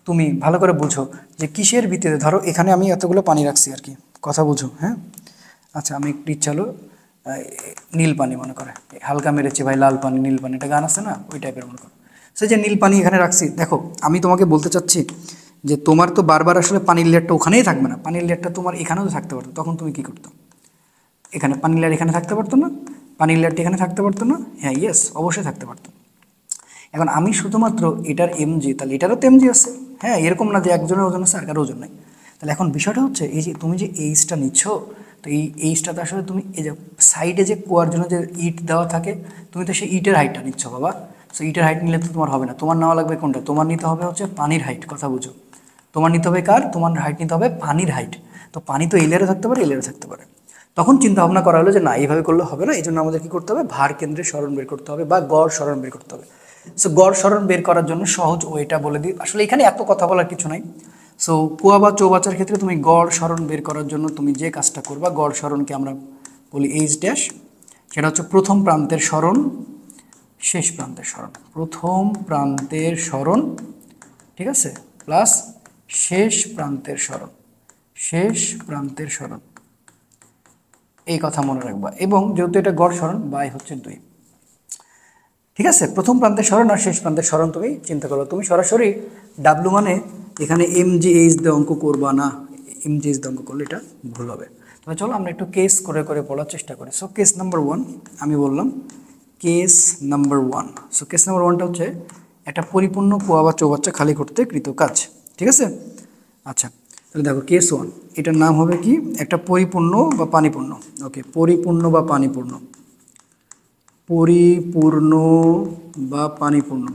তুমি ভালো করে বুঝো যে কিসের ভিত্তিতে, ধরো এখানে আমি এতগুলো পানি রাখছি আর কি, কথা বুঝো, হ্যাঁ। আচ্ছা আমি একটু ইচ্ছা হলো নীল পানি মনে করে, হালকা মেরেছি ভাই লাল পানি নীল পানি, একটা গান আছে না, ওই টাইপের মনে করো। সে যে নীল পানি এখানে রাখছি, দেখো আমি তোমাকে বলতে চাচ্ছি যে তোমার তো বারবার আসলে পানির লেয়ারটা ওখানেই থাকবে না, পানির লেয়ারটা তোমার এখানেও থাকতে পারতো, তখন তুমি কি করতো? এখানে পানির লেয়ার এখানে থাকতে পারতো না, পানির লেয়ারটা এখানে থাকতে পারতো না, হ্যাঁ ইয়েস অবশ্যই থাকতে পারতো। এখন আমি শুধুমাত্র এটার এমজি, তাহলে এটারও তো এমজি আছে, হ্যাঁ, এরকম না যে একজনের ওজন আছে আর কারো ওজন নাই। তাহলে এখন বিষয়টা হচ্ছে এই যে তুমি যে এইচটা নিচ্ছ, তো এই এইচটাতে আসলে তুমি এই যে সাইডে যে কুয়ার জন্য যে ইট দেওয়া থাকে, তুমি তো সেই ইটের হাইটটা নিচ্ছ বাবা। সো ইটের হাইট নিলে তো তোমার হবে না, তোমার নেওয়া লাগবে কোনটা? তোমার নিতে হবে হচ্ছে পানির হাইট, কথা বুঝো। তোমার নিতে হবে কার? তোমার হাইট নিতে হবে পানির হাইট। তো পানি তো এই লেয়ারে থাকতে পারে, এই লেয়ারে থাকতে পারে। তখন চিন্তা ভাবনা করা হলো যে না, এইভাবে করলে হবে না, এই জন্য আমাদের কী করতে হবে? ভার কেন্দ্রের স্মরণ বের করতে হবে বা গড় স্মরণ বের করতে হবে। সো গড় স্মরণ বের করার জন্য সহজ ওয়েটা বলে দিই, আসলে এখানে এত কথা বলার কিছু নাই। সো কুয়া বা চৌবাচ্চার ক্ষেত্রে তুমি গড় স্মরণ বের করার জন্য তুমি যে কাজটা করবা, গড় স্মরণকে আমরা বলি এইচ ড্যাশ, সেটা হচ্ছে প্রথম প্রান্তের স্মরণ, শেষ প্রান্তের স্মরণ, প্রথম প্রান্তের স্মরণ, ঠিক আছে, প্লাস শেষ প্রান্তের স্মরণ, শেষ প্রান্তের স্মরণ, এই কথা মনে রাখবা। এবং যেহেতু এটা গড় স্মরণ, বাই হচ্ছে 2, ঠিক আছে। প্রথম প্রান্তের স্মরণ আর শেষ প্রান্তের স্মরণ তুমি চিন্তা করো, তুমি সরাসরি ডাব্লু মানে এখানে MgH দিয়ে অঙ্ক করবা না, MgH দিয়ে অঙ্ক করলে এটা ভুল হবে। তবে চলো আমরা একটু কেস করে করে পড়ার চেষ্টা করি। সো কেস নাম্বার 1 আমি বললাম, case number 1। So case number 1টা হচ্ছে একটা পরিপূর্ণ কুয়া বা চৌবাচ্চা খালি করতে কৃত কাজ, ঠিক আছে। আচ্ছা তাহলে দেখো কেস 1, এটার নাম হবে কি? একটা পরিপূর্ণ বা পানিপূর্ণ, ওকে, পরিপূর্ণ বা পানিপূর্ণ, পরিপূর্ণ বা পানিপূর্ণ,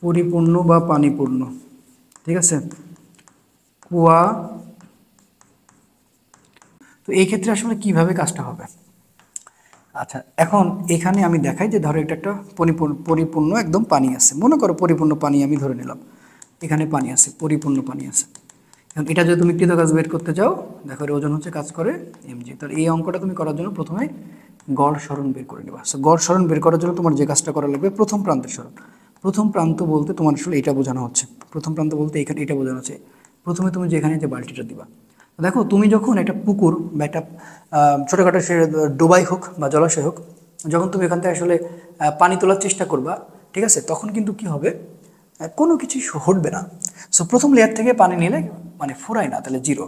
পরিপূর্ণ বা পানিপূর্ণ, ঠিক আছে, কুয়া। তো এই ক্ষেত্রে আসলে কিভাবে কাজটা হবে? আচ্ছা এখন এখানে আমি দেখাই যে ধরো এটা একটা পরিপূর্ণ একদম পানি আছে, মনে করো পরিপূর্ণ পানি আমি ধরে নিলাম, এখানে পানি আছে, পরিপূর্ণ পানি আছে। এখন এটা যদি তুমি কৃতকাজ বের করতে যাও, দেখো এর ওজন হচ্ছে কাজ করে এমজি। তাহলে এই অঙ্কটা তুমি করার জন্য প্রথমে গড় স্মরণ বের করে নেবা। সো গড় স্মরণ বের করার জন্য তোমার যে কাজটা করা লাগবে, প্রথম প্রান্তের স্মরণ। প্রথম প্রান্ত বলতে তোমার আসলে এটা বোঝানো হচ্ছে, প্রথম প্রান্ত বলতে এখানে এটা বোঝানো হচ্ছে। প্রথমে তুমি যেখানে যে বালতিটা দিবা, দেখো তুমি যখন একটা পুকুর বা একটা ছোটোখাটো সে ডোবাই হোক বা জলাশয় হোক, যখন তুমি এখান থেকে আসলে পানি তোলার চেষ্টা করবা, ঠিক আছে, তখন কিন্তু কি হবে? কোনো কিছুই হটবে না। সো প্রথম লেয়ার থেকে পানি নিলে মানে ফুরায় না, তাহলে জিরো।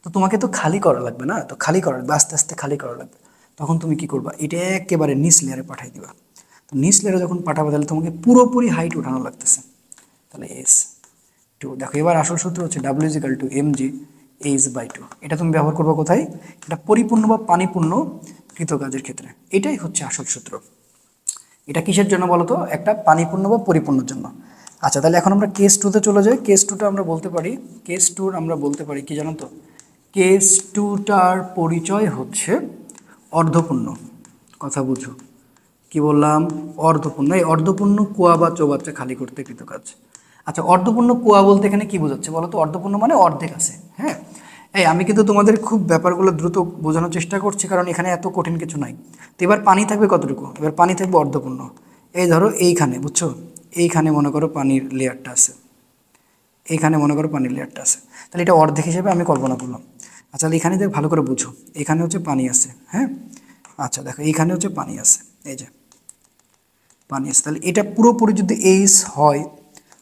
তো তোমাকে তো খালি করা লাগবে না, তো খালি করা লাগবে, আস্তে আস্তে খালি করা লাগবে। তখন তুমি কি করবা? এটা একেবারে নিচ লেয়ারে পাঠাই দিবা। তো নিচ লেয়ারে যখন পাঠাবে তাহলে তোমাকে পুরোপুরি হাইট উঠানো লাগতেছে। তাহলে এস টু, দেখো এবার আসল সূত্র হচ্ছে W is equal to M G H by two. এটা তুমি ব্যবহার করবো কোথায়? এটা পরিপূর্ণ বা পানিপূর্ণ কৃতকাজের ক্ষেত্রে। এটাই হচ্ছে আসল সূত্র। এটা কিসের জন্য বলো তো? একটা পানিপূর্ণ বা পরিপূর্ণর জন্য। আচ্ছা, তাহলে এখন আমরা কেস টুতে চলে যাই। কেস টুটা আমরা বলতে পারি, কেস টুর আমরা বলতে পারি কি জানো তো? কেস টুটার পরিচয় হচ্ছে অর্ধপূর্ণ। কথা বুঝো কি বললাম? অর্ধপূর্ণ। এই অর্ধপূর্ণ কুয়া বা চৌবাচ্চা খালি করতে কৃতকাজ। আচ্ছা, অর্ধপূর্ণ কুয়া বলতে এখানে কি বোঝাচ্ছে বলো তো? অর্ধপূর্ণ মানে অর্ধেক আছে। হ্যাঁ, এই আমি কিন্তু তোমাদের খুব ব্যাপারগুলো দ্রুত বোঝানোর চেষ্টা করছি, কারণ এখানে এত কঠিন কিছু নাই। তো এবার পানি থাকবে কতটুকু? এবার পানি থাকবে অর্ধপূর্ণ। এই ধরো এইখানে, বুঝছো, এইখানে মনে করো পানির লেয়ারটা আছে, এইখানে মনে করো পানির লেয়ারটা আছে, তাহলে এটা অর্ধেক হিসেবে আমি কল্পনা করলাম। আচ্ছা, তাহলে এখানে দেখ ভালো করে বুঝো, এখানে হচ্ছে পানি আছে। হ্যাঁ, আচ্ছা দেখো এইখানে হচ্ছে পানি আছে, এই যে পানি আছে। তাহলে এটা পুরোপুরি যদি এইচ হয়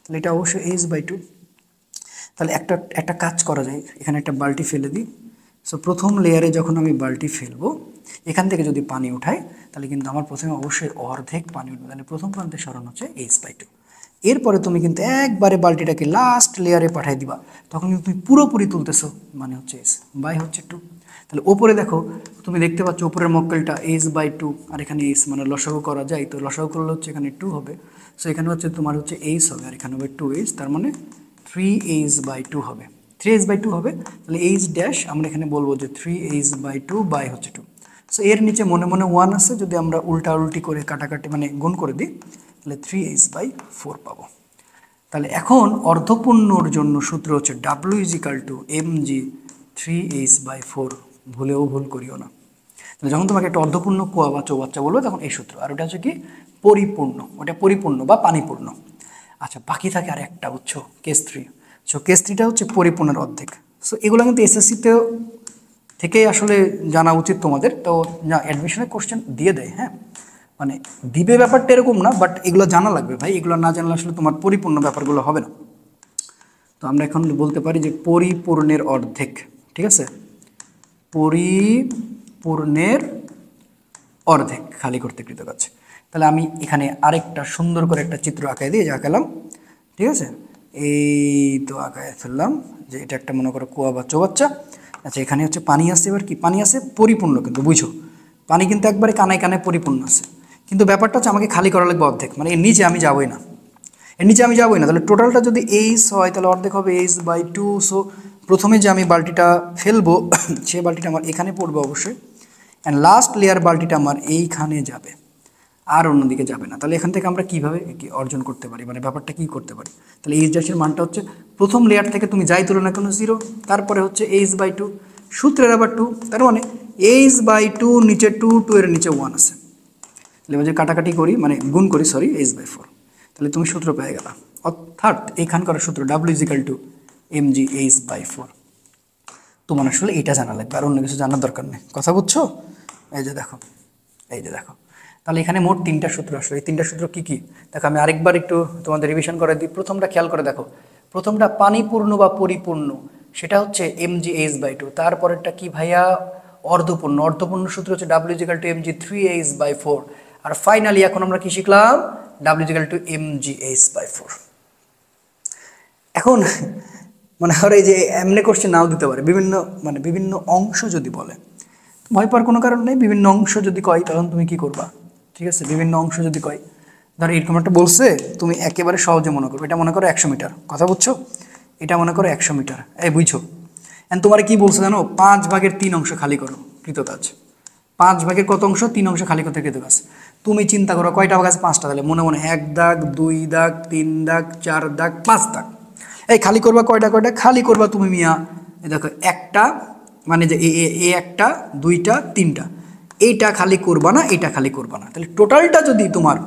তাহলে এটা অবশ্যই এইচ বাই টু। তাহলে একটা একটা কাজ করা যায়, এখানে একটা বালতি ফেলে দিই। সো প্রথম লেয়ারে যখন আমি বালতি ফেলবো, এখান থেকে যদি পানি উঠাই তাহলে কিন্তু আমার প্রথমে অবশ্যই অর্ধেক পানি উঠবে। তাহলে প্রথম প্রান্তের সরণ হচ্ছে এইচ বাই টু। এরপরে তুমি কিন্তু একবারে বালতিটাকে লাস্ট লেয়ারে পাঠাই দিবা, তখন কিন্তু তুমি পুরোপুরি তুলতেছো, মানে হচ্ছে এইচ বাই হচ্ছে টু। তাহলে ওপরে দেখো, তুমি দেখতে পাচ্ছ উপরের মক্কেলটা এইচ বাই টু, আর এখানে এইচ মানে লসাগু করা যায়, তো লসাগু করলে হচ্ছে এখানে টু হবে। সো এখানে হচ্ছে তোমার হচ্ছে এইচ হবে, আর এখানে হবে টু এইচ, তার মানে থ্রি এইচ বাই টু হবে। থ্রি এইচ বাই টু হবে। তাহলে এইচ ড্যাশ আমরা এখানে বলবো যে three H by two by হচ্ছে টু। সো এর নিচে মনে মনে ওয়ান আছে, যদি আমরা উল্টা উল্টি করে কাটাকাটি মানে গুণ করে দিই তাহলে থ্রি এইচ বাই ফোর পাবো। তাহলে এখন অর্ধপূর্ণর জন্য সূত্র হচ্ছে W is equal to M G three H by four. ভুলেও ভুল করিও না। তাহলে যখন তোমাকে একটা অর্ধপূর্ণ কুয়া বা চৌবাচ্চা বলবে তখন এই সূত্র, আর ওটা হচ্ছে কি পরিপূর্ণ, ওটা পরিপূর্ণ বা পানিপূর্ণ। আচ্ছা, বাকি থাকে আর একটা, বুঝছো, কেস থ্রি। সো কেস থ্রিটা হচ্ছে পরিপূর্ণের অর্ধেক। সো এগুলো কিন্তু এসএসসিতেও থেকেই আসলে জানা উচিত তোমাদের। তো না, অ্যাডমিশনের কোশ্চেন দিয়ে দেয়, হ্যাঁ, মানে দিবে ব্যাপারটা এরকম না, বাট এগুলো জানা লাগবে ভাই। এগুলো না জানলে আসলে তোমার পরিপূর্ণ ব্যাপারগুলো হবে না। তো আমরা এখন বলতে পারি যে পরিপূর্ণের অর্ধেক, ঠিক আছে, পরিপূর্ণের অর্ধেক খালি করতে কৃতকাজ। তাহলে আমি এখানে আরেকটা সুন্দর করে একটা চিত্র আঁকাই দিয়ে আঁকালাম, ঠিক আছে, এই তো আঁকায় ফেললাম যে এটা একটা মনে করো কুয়া বা চৌবাচ্চা। আচ্ছা, এখানে হচ্ছে পানি আছে। এবার কি পানি আছে? পরিপূর্ণ, কিন্তু বুঝো পানি কিন্তু একবারে কানায় কানায় পরিপূর্ণ আছে, কিন্তু ব্যাপারটা হচ্ছে আমাকে খালি করা লাগবে অর্ধেক, মানে এর নিচে আমি যাবোই না, এর নিচে আমি যাবোই না। তাহলে টোটালটা যদি এইচ হয় তাহলে অর্ধেক হবে এইচ বাই টু। সো প্রথমে যে আমি বালতিটা ফেলবো সে বালতিটা আমার এখানে পড়বে অবশ্যই, অ্যান্ড লাস্ট লেয়ার বালতিটা আমার এইখানে যাবে, আর অন্যদিকে যাবে না। তাহলে এখান থেকে আমরা কীভাবে অর্জন করতে পারি, মানে ব্যাপারটা কী করতে পারি? তাহলে এইচ ড্যাশের মানটা হচ্ছে প্রথম লেয়ার থেকে তুমি যাই তুলো না কেন জিরো, তারপরে হচ্ছে এইচ বাই টু, সূত্রের আবার টু, তার মানে এইচ বাই টু নিচে টু, টু এর নিচে ওয়ান আছে। তাহলে এবার যে কাটাকাটি করি, মানে গুণ করি, সরি, এইচ বাই ফোর। তাহলে তুমি সূত্র পেয়ে গেলা, অর্থাৎ এখানকার সূত্র W is equal to M G H by four. তোমার আসলে এটা জানা লাগবে, আর অন্য কিছু জানার দরকার নেই। কথা বুঝছো? এই যে দেখো, এই যে দেখো, তাহলে এখানে মোট তিনটা সূত্র আসলো। এই তিনটা সূত্র কি কি দেখো, আমি আরেকবার একটু তোমাদের রিভিশন করে দিই। প্রথমটা খেয়াল করে দেখো, প্রথমটা পানিপূর্ণ বা পরিপূর্ণ, সেটা হচ্ছে M G H by two. তারপরেরটা কি ভাইয়া? অর্ধপূর্ণ। অর্ধপূর্ণ সূত্র হচ্ছে W is equal to M G three H by four. আর ফাইনালি এখন আমরা কি শিখলাম? W is equal to M G H by four. এখন মনে হয় এই যে এমনি কোশ্চেন নাও দিতে পারে, বিভিন্ন মানে বিভিন্ন অংশ যদি বলে, ভয় পাওয়ার কোনো কারণ নেই। বিভিন্ন অংশ যদি কয় তখন তুমি কি করবা, ঠিক আছে? বিভিন্ন অংশ যদি কয়, ধরো এরকম একটা বলছে, তুমি একেবারে সহজে মনে করো, এটা মনে করো 100 মিটার, কথা বুঝছো, এটা মনে করো 100 মিটার, এই বুঝছো। এন্ড তোমার কি বলছে জানো? 5/3 অংশ খালি করো কৃতকাজ। 5/3 কত অংশ? 3 অংশ খালি করতে কৃতকাজ। তুমি চিন্তা করো কয়টা ভাগ আছে? 5টা। তাহলে মনে মনে 1 দাগ, 2 দাগ, 3 দাগ, 4 দাগ, 5 দাগ। এই খালি করবা কয়টা? কয়টা খালি করবা তুমি মিয়া? এই দেখো একটা, মানে যে এ একটা, দুইটা, তিনটা, এইটা খালি করবা না, এইটা খালি করবা না। তাহলে টোটালটা যদি তোমার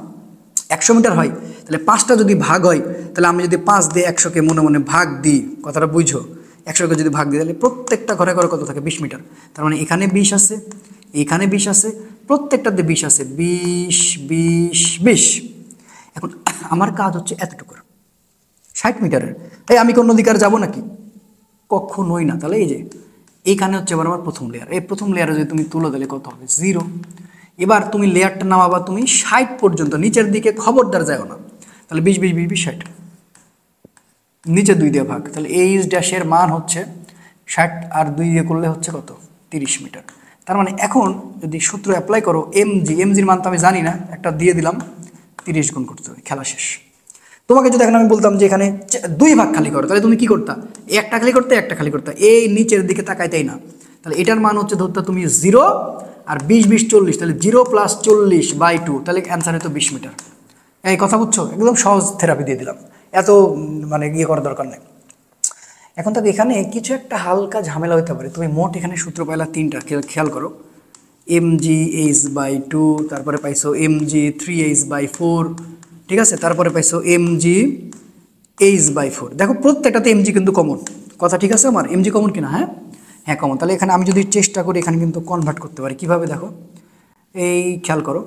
100 মিটার হয়, তাহলে 5টা যদি ভাগ হয়, তাহলে আমি যদি 5 দিয়ে 100কে মনে মনে ভাগ দিই, কথাটা বুঝো, 100কে যদি ভাগ দিই তাহলে প্রত্যেকটা ঘরে ঘরে কত থাকে? 20 মিটার। তার মানে এখানে 20 আছে, এখানে 20 আছে, প্রত্যেকটাতে 20 আছে, 20 20 20। এখন আমার কাজ হচ্ছে এতটুকু, 60 মিটারের। এই আমি কোন দিকে আর যাবো নাকি? কখনোই না। তাহলে এই যে এইখানে হচ্ছে এবার আমার প্রথম লেয়ার, এই প্রথম লেয়ারে যদি তুমি তুলো তাহলে কত হবে? জিরো। এবার তুমি লেয়ারটা নামাবা তুমি 60 পর্যন্ত, নিচের দিকে খবরদার যাও না। তাহলে 20 20 20 20 60, নিচে 2 দিয়ে ভাগ, তাহলে এইচ ড্যাশের মান হচ্ছে 60 আর 2 দিয়ে করলে হচ্ছে কত 30 মিটার। তার মানে এখন যদি সূত্র অ্যাপ্লাই করো এমজির মান তো আমি জানি না, একটা দিয়ে দিলাম 30 গুণ করতে হবে, খেলা শেষ। তোমাকে যদি এখন আমি বলতাম যে এখানে 2 ভাগ খালি করো, তাহলে তুমি কি করতা, একটা খালি করতে একটা খালি করতে, এই নিচের দিকে তাকাইতেই না। তাহলে এটার মান হচ্ছে ধরতে তুমি 0 আর 20 20 40, তাহলে 0 + 40/2, তাহলে অ্যান্সার হতো 20 মিটার। এই কথা বুঝছো, একদম সহজ থেরাপি দিয়ে দিলাম, এত মানে ইয়ে করার দরকার নেই। এখন তবে এখানে কিছু একটা হালকা ঝামেলা হতে পারে। তুমি মোট এখানে সূত্র পাইলা 3টা, খেয়াল করো, mgh/2, তারপরে পাইছো mg3h/4, ঠিক আছে, তারপরে পাইছো mgh/4। দেখো প্রত্যেকটাতে mg কিন্তু কমন, কথা ঠিক আছে আমার, mg কমন কিনা, হ্যাঁ হ্যাঁ কমন। তাহলে এখানে আমি যদি চেষ্টা করি এখানে কিন্তু কনভার্ট করতে পারি, কিভাবে দেখো, এই খেয়াল করো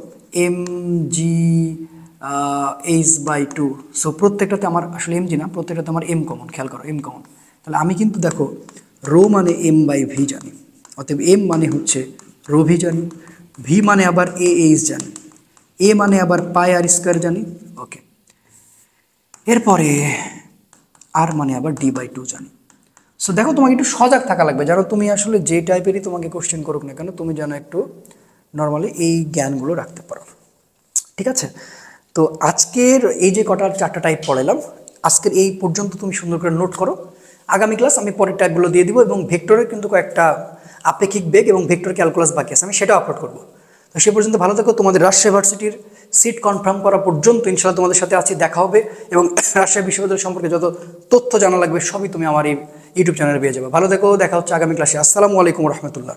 mgh/2, সো প্রত্যেকটাতে আমার আসলে mg না, প্রত্যেকটাতে আমার m কমন, খেয়াল করো m কমন। তাহলে আমি কিন্তু দেখো রো মানে m/v জানি, অতএব m মানে হচ্ছে রো ভি জানি, ভি মানে আবার ah জানি, এ মানে আবার পাই আর স্কোয়ার জানি, ওকে। এরপরে আর মানে আবার d/2 জানি। সো দেখো তোমাকে একটু সজাগ থাকা লাগবে, যেন তুমি আসলে যে টাইপেরই তোমাকে কোশ্চেন করুক না কেন, তুমি যেন একটু নর্মালি এই জ্ঞানগুলো রাখতে পারো, ঠিক আছে। তো আজকের এই যে কটার 4টা টাইপ পড়ালাম, আজকের এই পর্যন্ত তুমি সুন্দর করে নোট করো। আগামী ক্লাস আমি পরের টাইপগুলো দিয়ে দিব, এবং ভেক্টরের কিন্তু কয়েকটা আপেক্ষিক বেগ এবং ভেক্টর ক্যালকুলাস বাকি আছে, আমি সেটাও আপলোড করবো। তো সে পর্যন্ত ভালো থাকো, তোমাদের রাজশাহী ইউনিভার্সিটির সিট কনফার্ম করা পর্যন্ত ইনশাআল্লাহ তোমাদের সাথে আছি, দেখা হবে। এবং রাজশাহী বিশ্ববিদ্যালয় সম্পর্কে যত তথ্য জানা লাগবে সবই তুমি আমার এই ইউটিউব চ্যানেলে পেয়ে যাবে। ভালো থেকো, দেখা হচ্ছে আগামী ক্লাসে। আসসালামু আলাইকুম রহমতুল্লাহ।